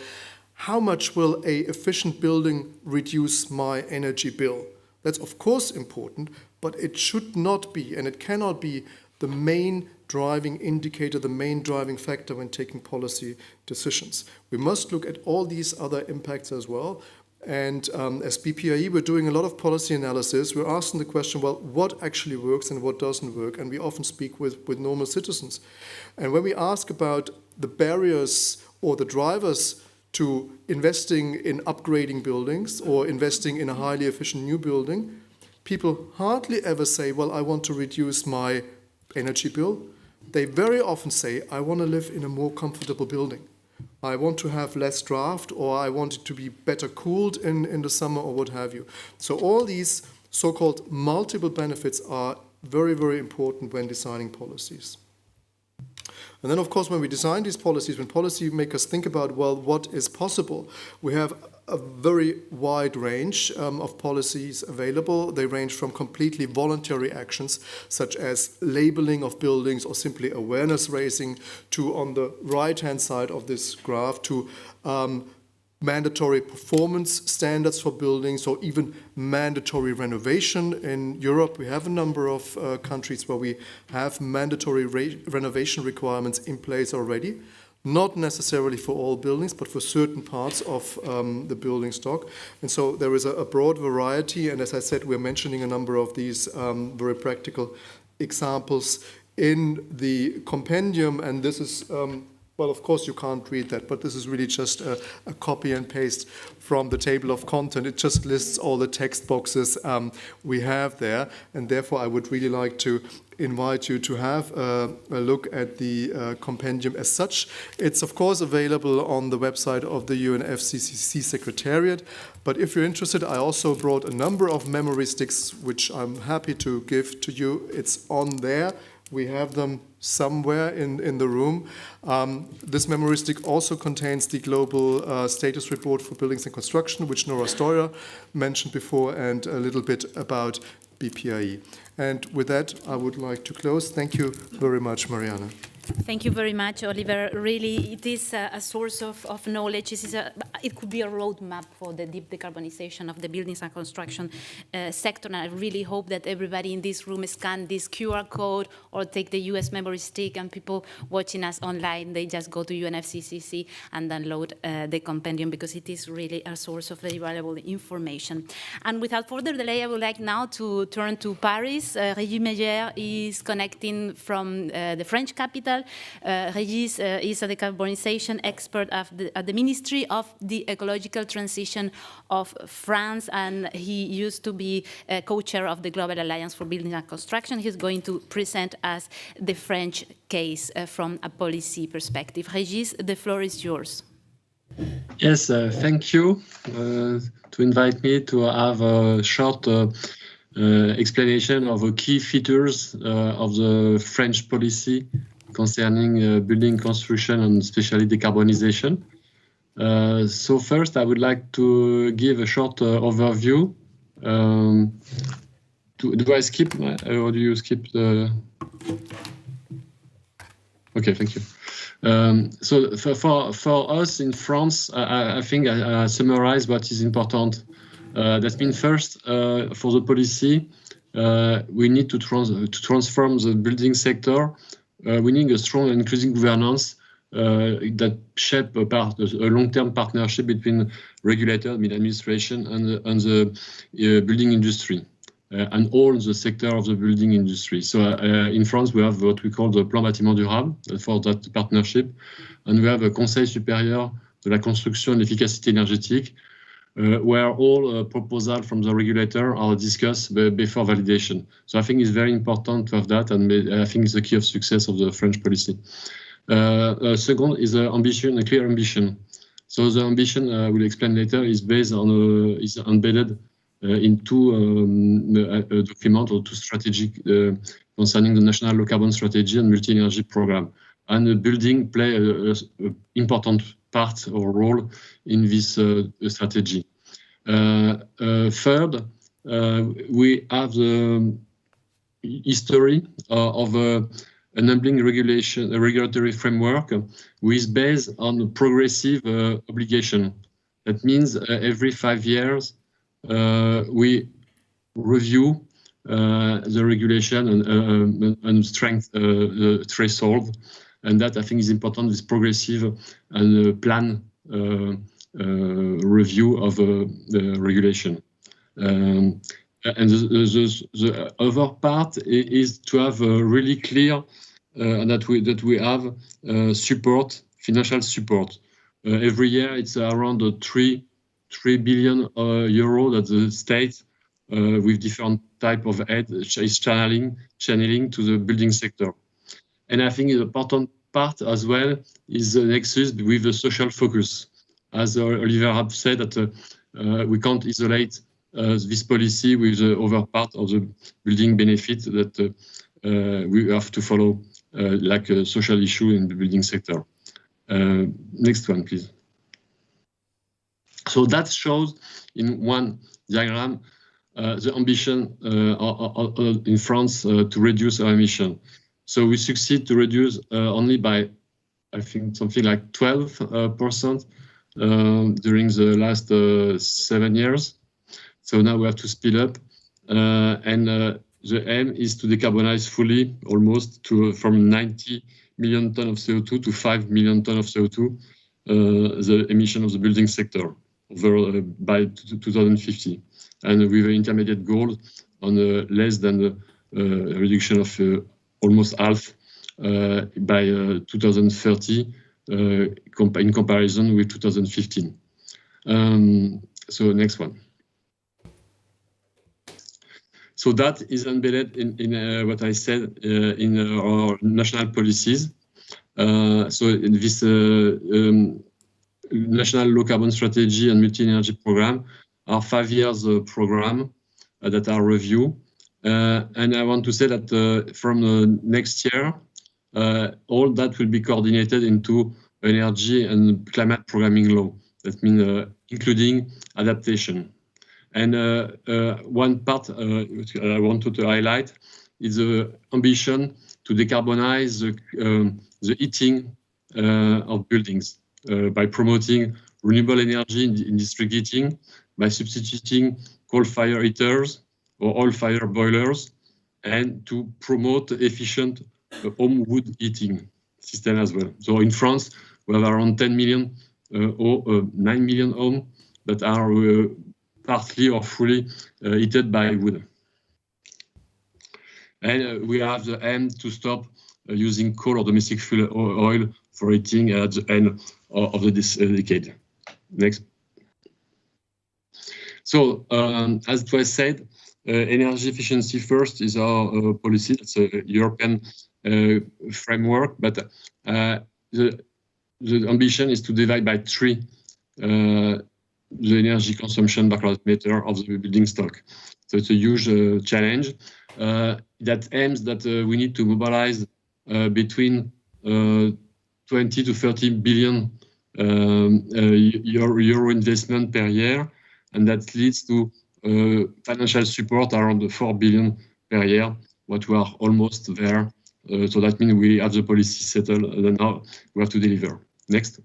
how much will an efficient building reduce my energy bill? That's of course important, but it should not be, and it cannot be, the main driving indicator, the main driving factor when taking policy decisions. We must look at all these other impacts as well. And as BPIE, we're doing a lot of policy analysis. We're asking the question, well, what actually works and what doesn't work? And we often speak with normal citizens. And when we ask about the barriers or the drivers to investing in upgrading buildings or investing in a highly efficient new building, people hardly ever say, well, I want to reduce my energy bill. They very often say, I want to live in a more comfortable building. I want to have less draft, or I want it to be better cooled in the summer, or what have you. So all these so-called multiple benefits are very, very important when designing policies. And then, of course, when we design these policies, when policymakers think about, well, what is possible, we have a very wide range of policies available. They range from completely voluntary actions, such as labeling of buildings or simply awareness raising, to, on the right-hand side of this graph, to mandatory performance standards for buildings, or even mandatory renovation. In Europe, we have a number of countries where we have mandatory renovation requirements in place already. Not necessarily for all buildings, but for certain parts of the building stock. And so there is a broad variety, and as I said, we're mentioning a number of these very practical examples in the compendium, and this is, well, of course you can't read that, but this is really just a copy and paste from the table of content. It just lists all the text boxes we have there, and therefore I would really like to invite you to have a look at the compendium as such. It's of course available on the website of the UNFCCC Secretariat, but if you're interested, I also brought a number of memory sticks which I'm happy to give to you. It's on there. We have them somewhere in the room. This memory stick also contains the global status report for buildings and construction, which Nora Stoyer mentioned before, and a little bit about BPIE. And with that, I would like to close. Thank you very much, Marianne. Thank you very much, Oliver. Really, it is a source of knowledge. It could be a roadmap for the deep decarbonization of the buildings and construction sector. And I really hope that everybody in this room scan this QR code or take the US memory stick, and people watching us online, they just go to UNFCCC and download the compendium, because it is really a source of very valuable information. And without further delay, I would like now to turn to Paris. Régis Meyer is connecting from the French capital. Régis is a decarbonization expert at the Ministry of the Ecological Transition of France, and he used to be co-chair of the Global Alliance for Building and Construction. He's going to present us the French case from a policy perspective. Régis, the floor is yours. Yes, thank you to invite me to have a short explanation of the key features of the French policy concerning building construction and especially decarbonization. So first, I would like to give a short overview. Do I skip, or do you skip the? Okay, thank you. So for us in France, I think I summarize what is important. That means first, for the policy, we need to transform the building sector. We need a strong and inclusive governance that shape a long-term partnership between regulator, administration, and the building industry, and all the sector of the building industry. So in France, we have what we call the Plan Bâtiment Durable for that partnership, and we have a Conseil supérieur de la construction et l'efficacité énergétique, where all proposals from the regulator are discussed before validation. So I think it's very important to have that, and I think it's the key of success of the French policy. Second is ambition, a clear ambition. So the ambition, I will explain later, is based on is embedded in two documents or two strategies concerning the National Low Carbon Strategy and Multi-Energy Program. And the building play an important part or role in this strategy. Third, we have the history of enabling regulatory framework which is based on a progressive obligation. That means every 5 years we review the regulation and strength the threshold. And that, I think, is important, this progressive and plan review of the regulation. And the other part is to have really clear that we have support, financial support. Every year, it's around 3 billion euro that the state, with different type of aid, is channeling to the building sector. And I think the important part as well is the nexus with the social focus. As Oliver have said, that we can't isolate this policy with the other part of the building benefit that we have to follow, like a social issue in the building sector. Next one, please. So that shows in one diagram the ambition in France to reduce our emission. So we succeed to reduce only by, I think, something like 12% during the last 7 years. So now we have to speed up, and the aim is to decarbonize fully, almost from 90 million tons of CO2 to 5 million tons of CO2, the emission of the building sector by 2050, and with an intermediate goal on less than a reduction of almost half by 2030 in comparison with 2015. So next one. So that is embedded in what I said in our national policies. So in this National Low Carbon Strategy and Multi-Energy Program are 5 years program that are reviewed. And I want to say that from next year, all that will be coordinated into energy and climate programming law. That means including adaptation. And one part which I wanted to highlight is the ambition to to decarbonize the heating of buildings by promoting renewable energy in district heating, by substituting coal-fire heaters or oil-fire boilers, and to promote efficient home wood heating system as well. So in France, we have around 10 million or 9 million homes that are partly or fully heated by wood. And we have the aim to stop using coal or domestic fuel oil for heating at the end of this decade. Next. So, as it was said, energy efficiency first is our policy. It's a European framework, but the ambition is to divide by 3 the energy consumption per cubic meter of the building stock. So it's a huge challenge that aims that we need to mobilize between 20 to 30 billion euro investment per year, and that leads to financial support around 4 billion per year, what we are almost there. So that means we have the policy settled, and now we have to deliver. Next.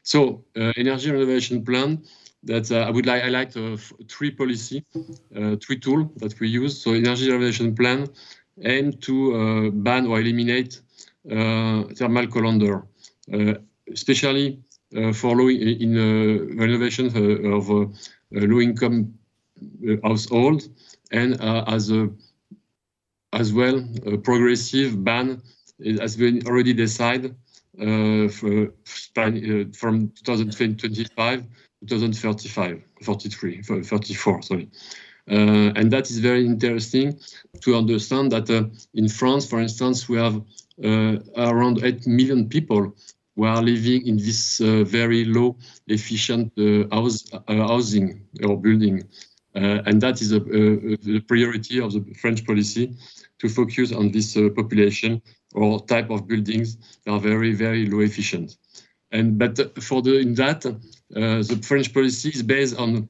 So, energy renovation plan, that I would like highlight 3 policy, 3 tools that we use. So, energy renovation plan aim to ban or eliminate thermal colander, especially for renovation of low-income households, and as well a progressive ban has been already decided from 2025 to 2035, 34, sorry. And that is very interesting to understand that in France, for instance, we have around 8 million people who are living in this very low efficient housing or building. And that is the priority of the French policy, to focus on this population or type of buildings that are very, very low efficient. But the French policy is based on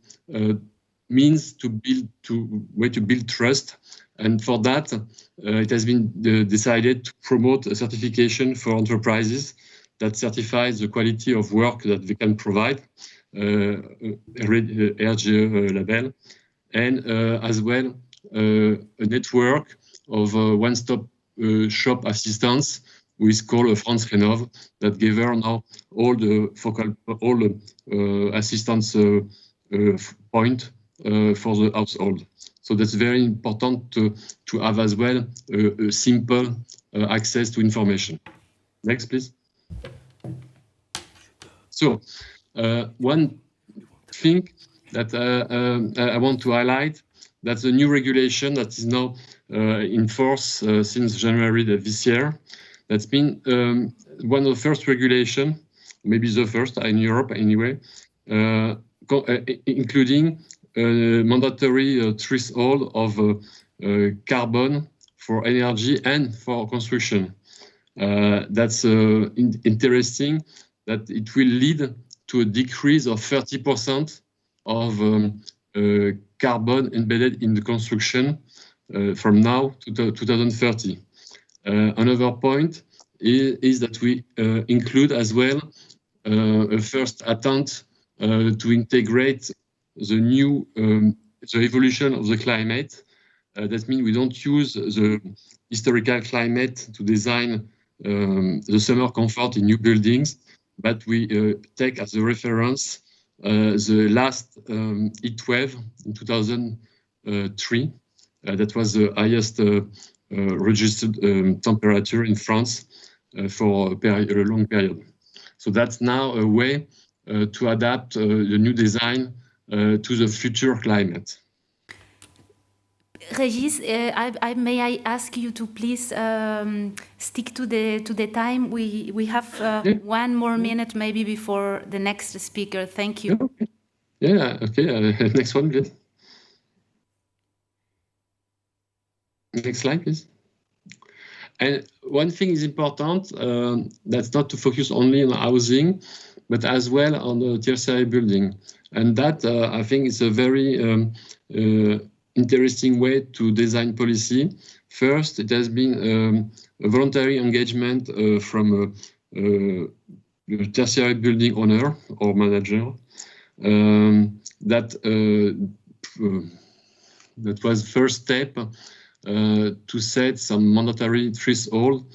means to build trust, and for that it has been decided to promote a certification for enterprises that certifies the quality of work that they can provide, RGE label, and as well a network of one-stop shop assistance, which is called France Rénov, that give her now all the assistance point for the household. So that's very important to have as well a simple access to information. Next, please. So one thing that I want to highlight, that's a new regulation that is now in force since January this year. That's been one of the first regulation, maybe the first in Europe anyway, including mandatory threshold of carbon for energy and for construction. That's interesting, that it will lead to a decrease of 30% of carbon embedded in the construction from now to 2030. Another point is that we include as well a first attempt to integrate the new the evolution of the climate. That means we don't use the historical climate to design the summer comfort in new buildings, but we take as a reference the last heat wave in 2003. That was the highest registered temperature in France for a long period. So that's now a way to adapt the new design to the future climate. Regis, may I ask you to please stick to the time? We have one more minute maybe before the next speaker. Thank you. Okay. Yeah, okay. Next one, please. Next slide, please. And one thing is important, that's not to focus only on housing, but as well on the tertiary building. And that, I think, is a very interesting way to design policy. First, it has been a voluntary engagement from a tertiary building owner or manager that was first step to set some mandatory threshold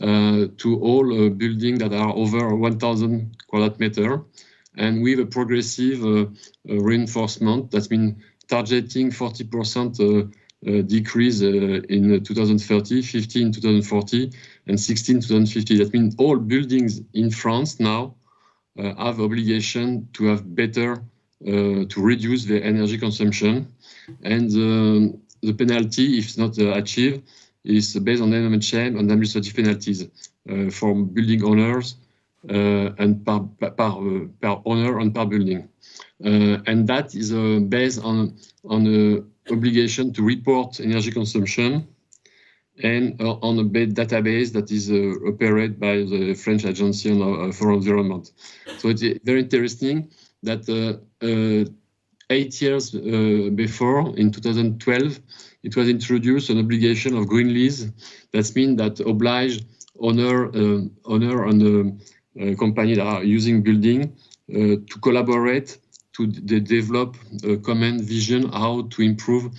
to all buildings that are over 1,000 quadrat meter, and with a progressive reinforcement that's been targeting 40% decrease in 2030, 50 in 2040, and 16 in 2050. That means all buildings in France now have obligation to have better, to reduce their energy consumption. And the penalty, if not achieved, is based on NMHM and administrative penalties for building owners and per owner and per building. And that is based on obligation to report energy consumption and on a database that is operated by the French Agency for Environment. So it's very interesting that 8 years before, in 2012, it was introduced an obligation of green lease. That means that oblige owner and company that are using building to collaborate to develop a common vision how to improve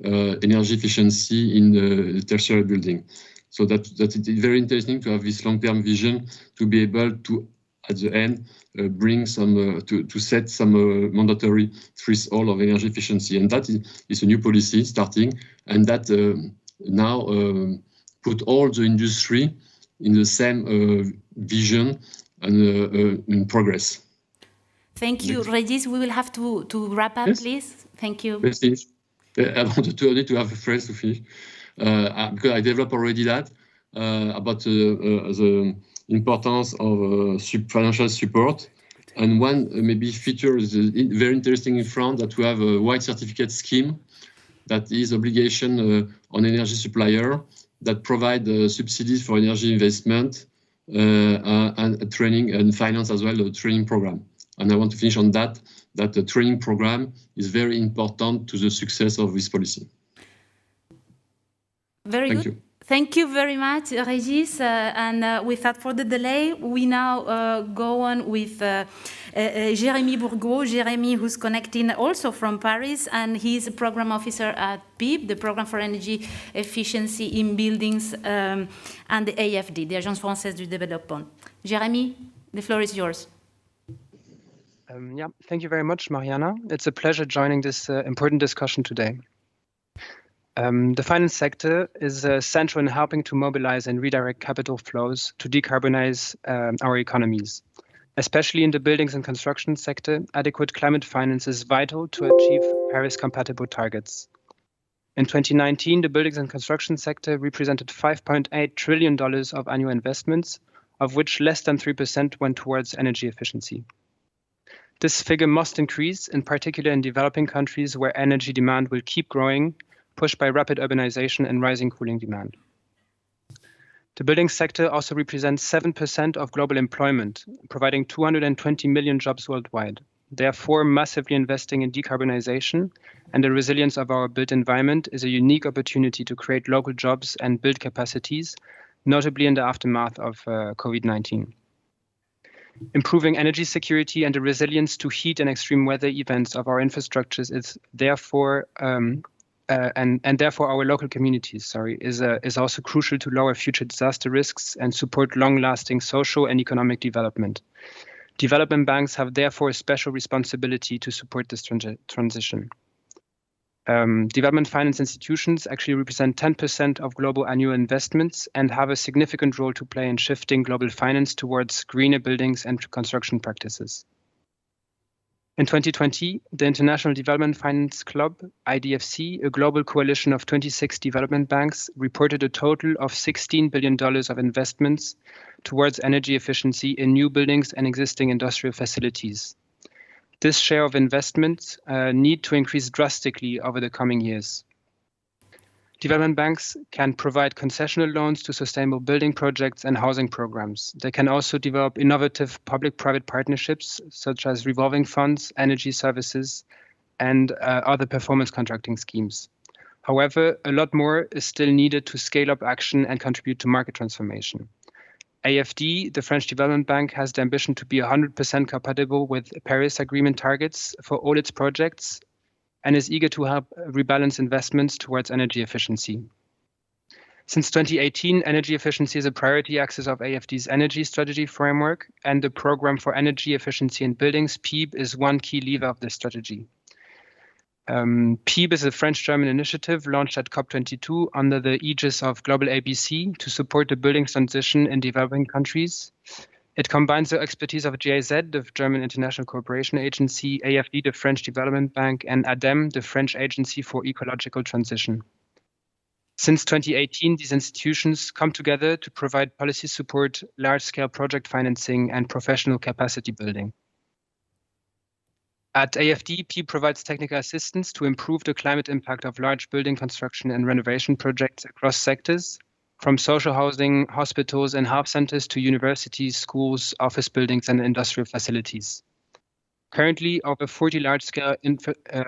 energy efficiency in the tertiary building. So that it is very interesting to have this long-term vision to be able to, at the end, bring some to set some mandatory threshold of energy efficiency, and that is a new policy starting, and that now put all the industry in the same vision and in progress. Thank you, Regis. We will have to wrap up, yes? Please. Thank you. Yes, I wanted to have a phrase to finish because I developed already that about the importance of financial support. And one maybe feature is very interesting in France that we have a white certificate scheme that is obligation on energy supplier that provide subsidies for energy investment and training and finance as well, a training program. And I want to finish on that the training program is very important to the success of this policy. Very good. Thank you. Thank you very much, Regis. And without further delay, we now go on with Jérémy Bourgault. Jérémy, who's connecting also from Paris, and he's a program officer at PEEB, the Program for Energy Efficiency in Buildings, and the AFD, the Agence Française du Développement. Jérémy, the floor is yours. Yeah, thank you very much, Mariana. It's a pleasure joining this important discussion today. The finance sector is central in helping to mobilize and redirect capital flows to decarbonize our economies. Especially in the buildings and construction sector, adequate climate finance is vital to achieve Paris-compatible targets. In 2019, the buildings and construction sector represented $5.8 trillion of annual investments, of which less than 3% went towards energy efficiency. This figure must increase, in particular in developing countries where energy demand will keep growing, pushed by rapid urbanization and rising cooling demand. The building sector also represents 7% of global employment, providing 220 million jobs worldwide. Therefore, massively investing in decarbonization and the resilience of our built environment is a unique opportunity to create local jobs and build capacities, notably in the aftermath of COVID-19. Improving energy security and the resilience to heat and extreme weather events of our infrastructures is therefore and therefore our local communities, is also crucial to lower future disaster risks and support long-lasting social and economic development. Development banks have therefore a special responsibility to support this transition. Development finance institutions actually represent 10% of global annual investments and have a significant role to play in shifting global finance towards greener buildings and construction practices. In 2020, the International Development Finance Club, IDFC, a global coalition of 26 development banks, reported a total of $16 billion of investments towards energy efficiency in new buildings and existing industrial facilities. This share of investments need to increase drastically over the coming years. Development banks can provide concessional loans to sustainable building projects and housing programs. They can also develop innovative public-private partnerships, such as revolving funds, energy services, and other performance contracting schemes. However, a lot more is still needed to scale up action and contribute to market transformation. AFD, the French Development Bank, has the ambition to be 100% compatible with Paris Agreement targets for all its projects and is eager to help rebalance investments towards energy efficiency. Since 2018, energy efficiency is a priority axis of AFD's energy strategy framework, and the Program for Energy Efficiency in Buildings, PEEB, is one key lever of this strategy. PEEB is a French-German initiative launched at COP22 under the aegis of Global ABC to support the building transition in developing countries. It combines the expertise of GIZ, the German International Cooperation Agency, AFD, the French Development Bank, and ADEME, the French Agency for Ecological Transition. Since 2018, these institutions come together to provide policy support, large-scale project financing, and professional capacity building. At AFD, PEEB provides technical assistance to improve the climate impact of large building construction and renovation projects across sectors, from social housing, hospitals, and health centers to universities, schools, office buildings, and industrial facilities. Currently, over 40 large-scale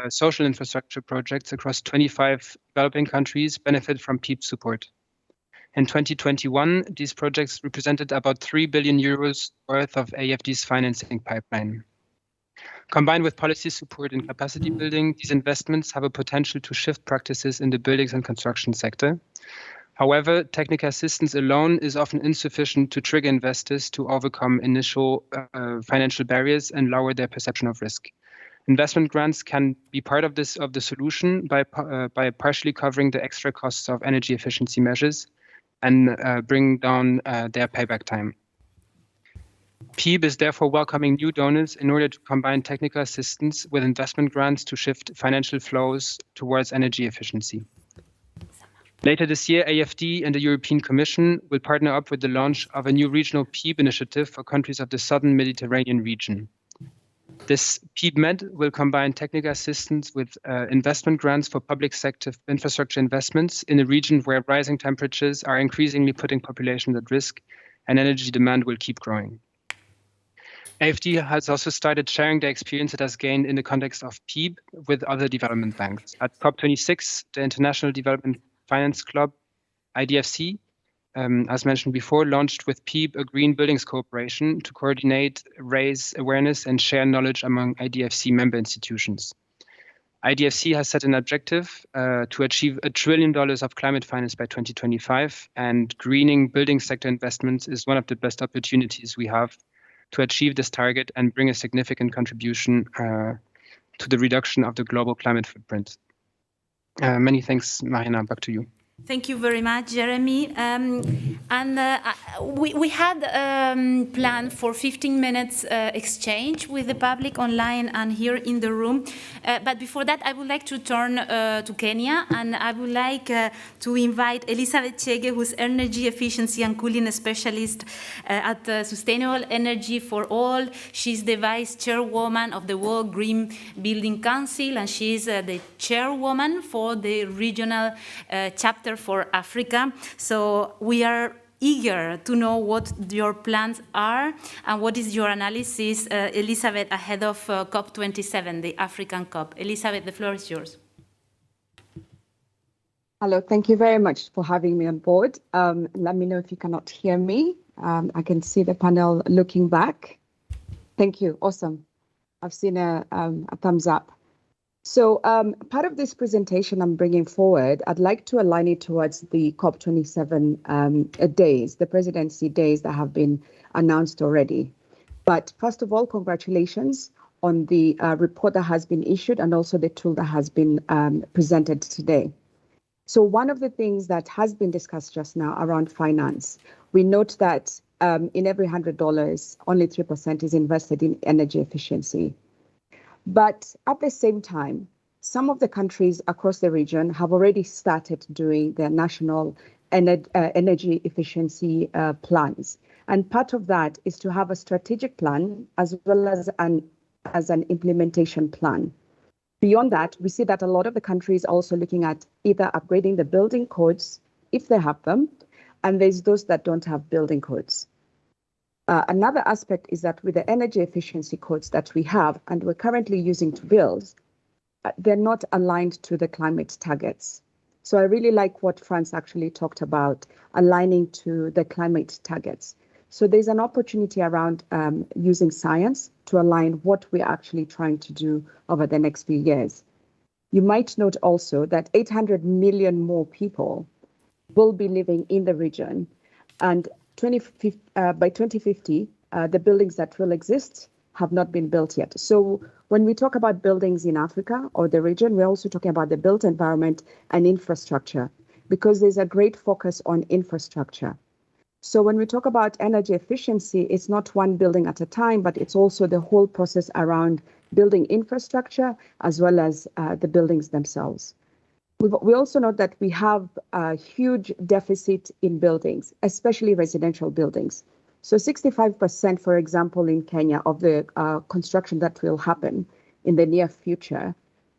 social infrastructure projects across 25 developing countries benefit from PEEB support. In 2021, these projects represented about 3 billion euros worth of AFD's financing pipeline. Combined with policy support and capacity building, these investments have a potential to shift practices in the buildings and construction sector. However, technical assistance alone is often insufficient to trigger investors to overcome initial financial barriers and lower their perception of risk. Investment grants can be part of the solution by partially covering the extra costs of energy efficiency measures and bring down their payback time. PEEB is therefore welcoming new donors in order to combine technical assistance with investment grants to shift financial flows towards energy efficiency. Later this year, AFD and the European Commission will partner up with the launch of a new regional PEEB initiative for countries of the southern Mediterranean region. This PEEB-MED will combine technical assistance with investment grants for public sector infrastructure investments in a region where rising temperatures are increasingly putting populations at risk and energy demand will keep growing. AFD has also started sharing the experience it has gained in the context of PEEB with other development banks. At COP26, the International Development Finance Club, IDFC, as mentioned before, launched with PEEB a Green Buildings Cooperation to coordinate, raise awareness, and share knowledge among IDFC member institutions. IDFC has set an objective to achieve $1 trillion of climate finance by 2025, and greening building sector investments is one of the best opportunities we have to achieve this target and bring a significant contribution to the reduction of the global climate footprint. Many thanks, Mariana. Back to you. Thank you very much, Jeremy. We had planned for 15 minutes exchange with the public online and here in the room. But before that, I would like to turn to Kenya, and I would like to invite Elizabeth Chege, who's energy efficiency and cooling specialist at Sustainable Energy for All. She's the vice chairwoman of the World Green Building Council, and she's the chairwoman for the regional chapter for Africa. So we are eager to know what your plans are and what is your analysis, Elizabeth, ahead of COP27, the African COP. Elizabeth, the floor is yours. Hello, thank you very much for having me on board. Let me know if you cannot hear me. I can see the panel looking back. Thank you, awesome. I've seen a thumbs up. So part of this presentation I'm bringing forward, I'd like to align it towards the COP27 days, the presidency days that have been announced already. But first of all, congratulations on the report that has been issued and also the tool that has been presented today. So one of the things that has been discussed just now around finance, we note that in every $100, only 3% is invested in energy efficiency. But at the same time, some of the countries across the region have already started doing their national energy efficiency plans. And part of that is to have a strategic plan as well as an implementation plan. Beyond that, we see that a lot of the countries are also looking at either upgrading the building codes, if they have them, and there's those that don't have building codes. Another aspect is that with the energy efficiency codes that we have and we're currently using to build, they're not aligned to the climate targets. So I really like what Franz actually talked about, aligning to the climate targets. So there's an opportunity around using science to align what we're actually trying to do over the next few years. You might note also that 800 million more people will be living in the region, and by 2050, the buildings that will exist have not been built yet. So when we talk about buildings in Africa or the region, we're also talking about the built environment and infrastructure, because there's a great focus on infrastructure. So when we talk about energy efficiency, it's not one building at a time, but it's also the whole process around building infrastructure as well as the buildings themselves. We also know that we have a huge deficit in buildings, especially residential buildings. So 65%, for example, in Kenya, of the construction that will happen in the near future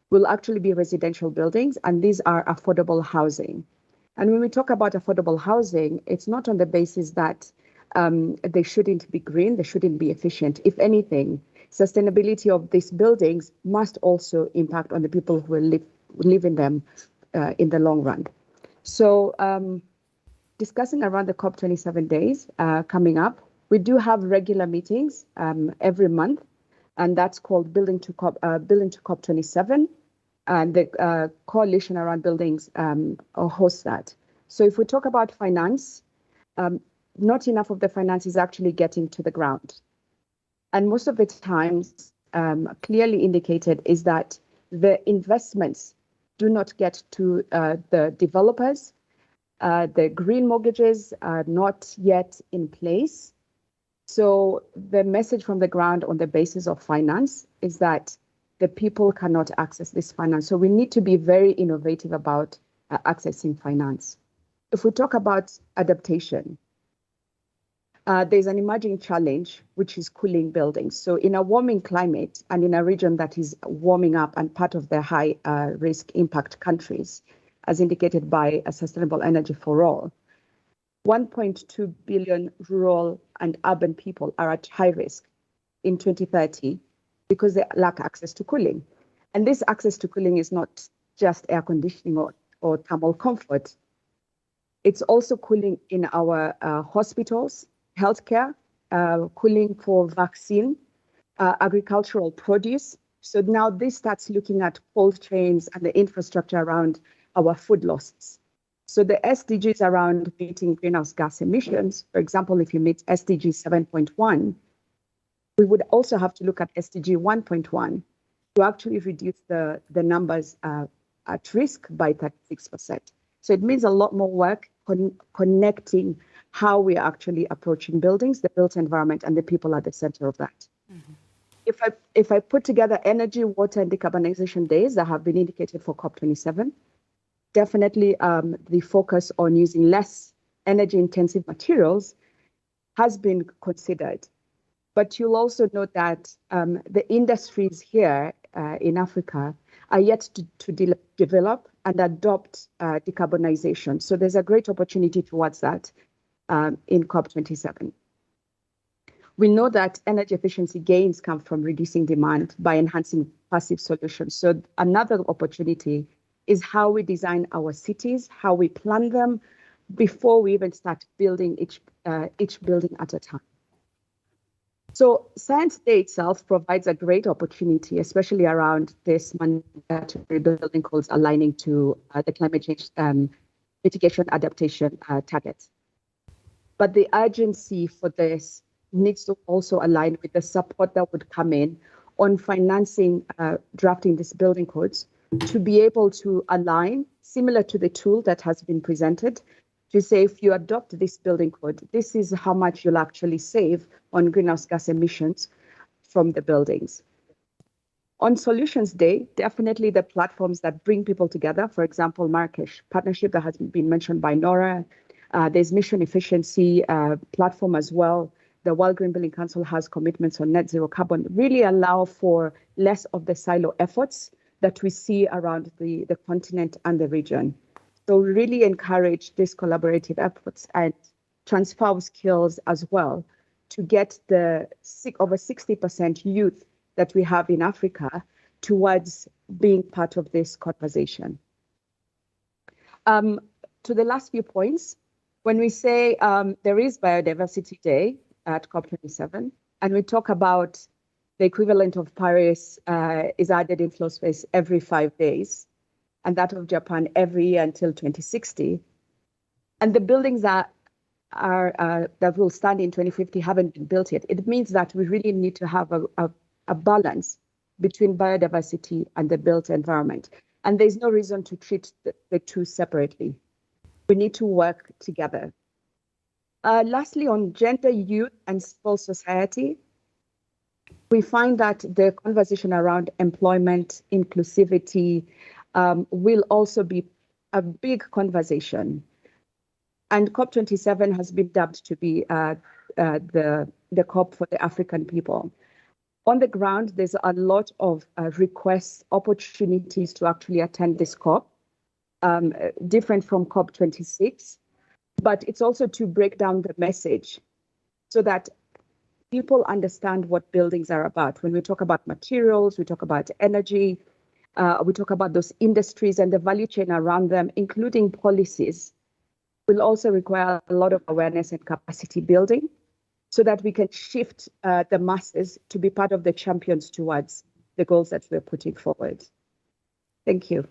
will actually be residential buildings, and these are affordable housing. And when we talk about affordable housing, it's not on the basis that they shouldn't be green, they shouldn't be efficient. If anything, sustainability of these buildings must also impact on the people who will live in them in the long run. So discussing around the COP27 days coming up, we do have regular meetings every month, and that's called Building to COP27. And the coalition around buildings hosts that. So if we talk about finance, not enough of the finance is actually getting to the ground. And most of the times, clearly indicated is that the investments do not get to the developers. The green mortgages are not yet in place. So the message from the ground on the basis of finance is that the people cannot access this finance. So we need to be very innovative about accessing finance. If we talk about adaptation, there's an emerging challenge, which is cooling buildings. So in a warming climate and in a region that is warming up and part of the high risk impact countries, as indicated by a Sustainable Energy for All, 1.2 billion rural and urban people are at high risk in 2030 because they lack access to cooling. And this access to cooling is not just air conditioning or thermal comfort. It's also cooling in our hospitals, healthcare, cooling for vaccine, agricultural produce. So now this starts looking at cold chains and the infrastructure around our food losses. So the SDGs around meeting greenhouse gas emissions, for example, if you meet SDG 7.1, we would also have to look at SDG 1.1 to actually reduce the numbers at risk by 36%. So it means a lot more work connecting how we are actually approaching buildings, the built environment, and the people at the center of that. Mm-hmm. If I put together energy, water, and decarbonization days that have been indicated for COP27, definitely the focus on using less energy-intensive materials has been considered. But you'll also note that the industries here in Africa are yet to develop and adopt decarbonization. So there's a great opportunity towards that in COP27. We know that energy efficiency gains come from reducing demand by enhancing passive solutions. So another opportunity is how we design our cities, how we plan them before we even start building each building at a time. So Science Day itself provides a great opportunity, especially around this mandatory building codes aligning to the climate change mitigation adaptation targets. But the urgency for this needs to also align with the support that would come in on financing, drafting these building codes to be able to align, similar to the tool that has been presented, to say if you adopt this building code, this is how much you'll actually save on greenhouse gas emissions from the buildings. On Solutions Day, definitely the platforms that bring people together, for example, Marrakesh partnership that has been mentioned by Nora. There's Mission Efficiency platform as well. The World Green Building Council has commitments on net zero carbon, really allow for less of the silo efforts that we see around the continent and the region. So we really encourage these collaborative efforts and transfer of skills as well to get the over 60% youth that we have in Africa towards being part of this conversation. To the last few points, when we say there is Biodiversity Day at COP27, and we talk about the equivalent of Paris is added in floor space every 5 days, and that of Japan every year until 2060, and the buildings that will stand in 2050 haven't been built yet, it means that we really need to have a balance between biodiversity and the built environment. And there's no reason to treat the two separately. We need to work together. Lastly, on gender, youth, and civil society, we find that the conversation around employment, inclusivity, will also be a big conversation. And COP27 has been dubbed to be the COP for the African people. On the ground, there's a lot of requests, opportunities to actually attend this COP, different from COP26, but it's also to break down the message so that people understand what buildings are about. When we talk about materials, we talk about energy, we talk about those industries and the value chain around them, including policies, will also require a lot of awareness and capacity building so that we can shift the masses to be part of the champions towards the goals that we're putting forward. Thank you.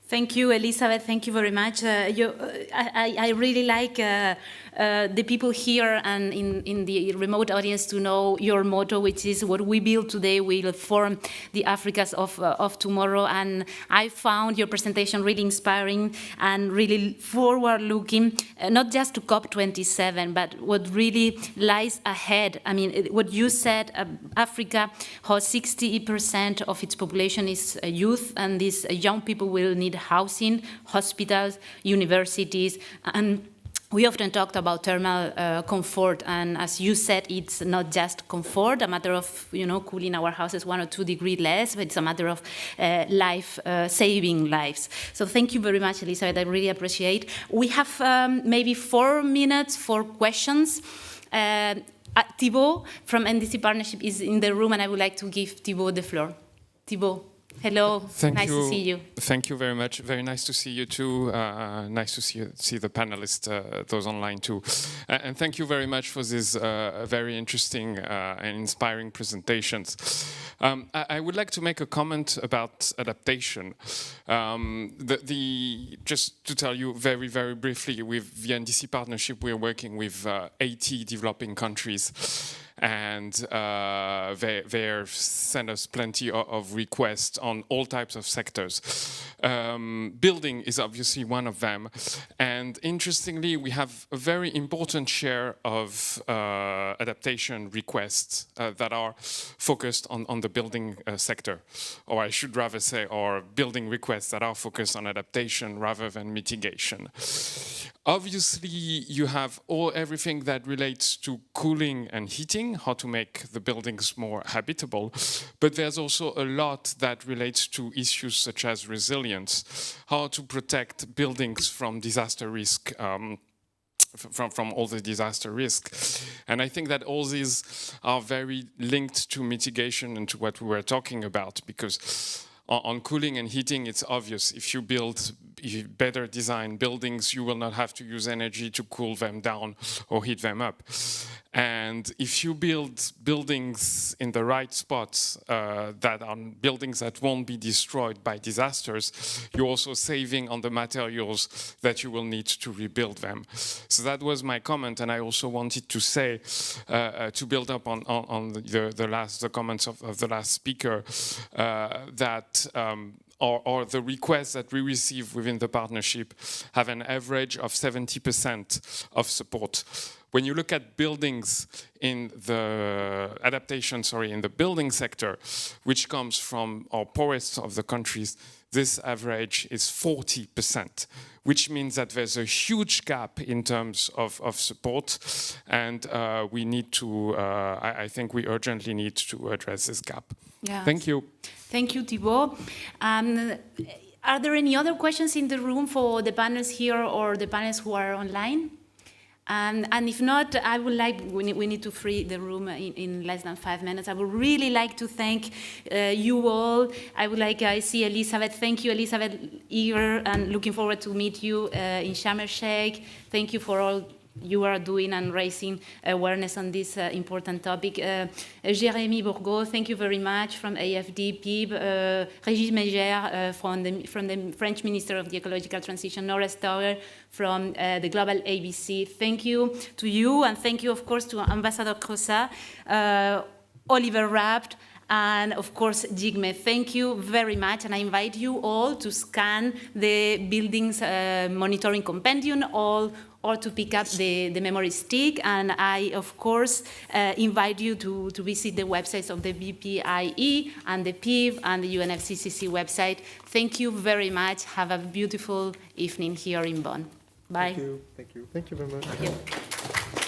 Thank you, Elizabeth. Thank you very much. I really like the people here and in the remote audience to know your motto, which is what we build today will form the Africas of tomorrow. And I found your presentation really inspiring and really forward-looking, not just to COP27, but what really lies ahead. I mean, what you said, Africa has 60% of its population is youth, and these young people will need housing, hospitals, universities, and we often talked about thermal comfort, and as you said, it's not just comfort, a matter of cooling our houses 1 or 2 degrees less, but it's a matter of saving lives. So thank you very much, Elizabeth. I really appreciate. We have maybe 4 minutes for questions. Thibault from NDC Partnership is in the room, and I would like to give Thibault the floor. Thibault. Hello, nice to see you. Thank you very much. Very nice to see you too. Nice to see the panelists, those online too. And thank you very much for these very interesting and inspiring presentations. I would like to make a comment about adaptation. Just to tell you very, very briefly, with the NDC partnership, we're working with 80 developing countries. And they send us plenty of requests on all types of sectors. Building is obviously one of them. And interestingly, we have a very important share of adaptation requests that are focused on the building sector. Or I should rather say, or building requests that are focused on adaptation rather than mitigation. Obviously, you have everything that relates to cooling and heating, how to make the buildings more habitable. But there's also a lot that relates to issues such as resilience, how to protect buildings from disaster risk, from all the disaster risk. And I think that all these are very linked to mitigation and to what we were talking about, because on cooling and heating, it's obvious. If you build better designed buildings, you will not have to use energy to cool them down or heat them up. And if you build buildings in the right spots, that are buildings that won't be destroyed by disasters, you're also saving on the materials that you will need to rebuild them. So that was my comment, and I also wanted to say, to build up on the comments of the last speaker, that or the requests that we receive within the partnership have an average of 70% of support. When you look at buildings in the in the building sector, which comes from our poorest of the countries, this average is 40%, which means that there's a huge gap in terms of support, and we need to, I think we urgently need to address this gap. Yeah. Thank you. Thank you, Thibault. Are there any other questions in the room for the panelists here or the panelists who are online? And if not, I would like, we need to free the room in less than 5 minutes. I would really like to thank you all. I would like, I see Elizabeth. Thank you, Elizabeth, eager and looking forward to meet you in Sharm el Sheikh. Thank you for all you are doing and raising awareness on this important topic. Jérémy Bourgault, thank you very much from AFD, PEEB. Régis Mégère from the French Minister of the Ecological Transition. Nora Stoller from the Global ABC. Thank you to you, and thank you, of course, to Ambassador Crossa, Oliver Rapt, and of course, Jigme. Thank you very much, and I invite you all to scan the buildings monitoring compendium, or to pick up the memory stick. And I, of course, invite you to visit the websites of the BPIE and the PEEB and the UNFCCC website. Thank you very much. Have a beautiful evening here in Bonn. Bye. Thank you. Thank you. Thank you very much. Thank you.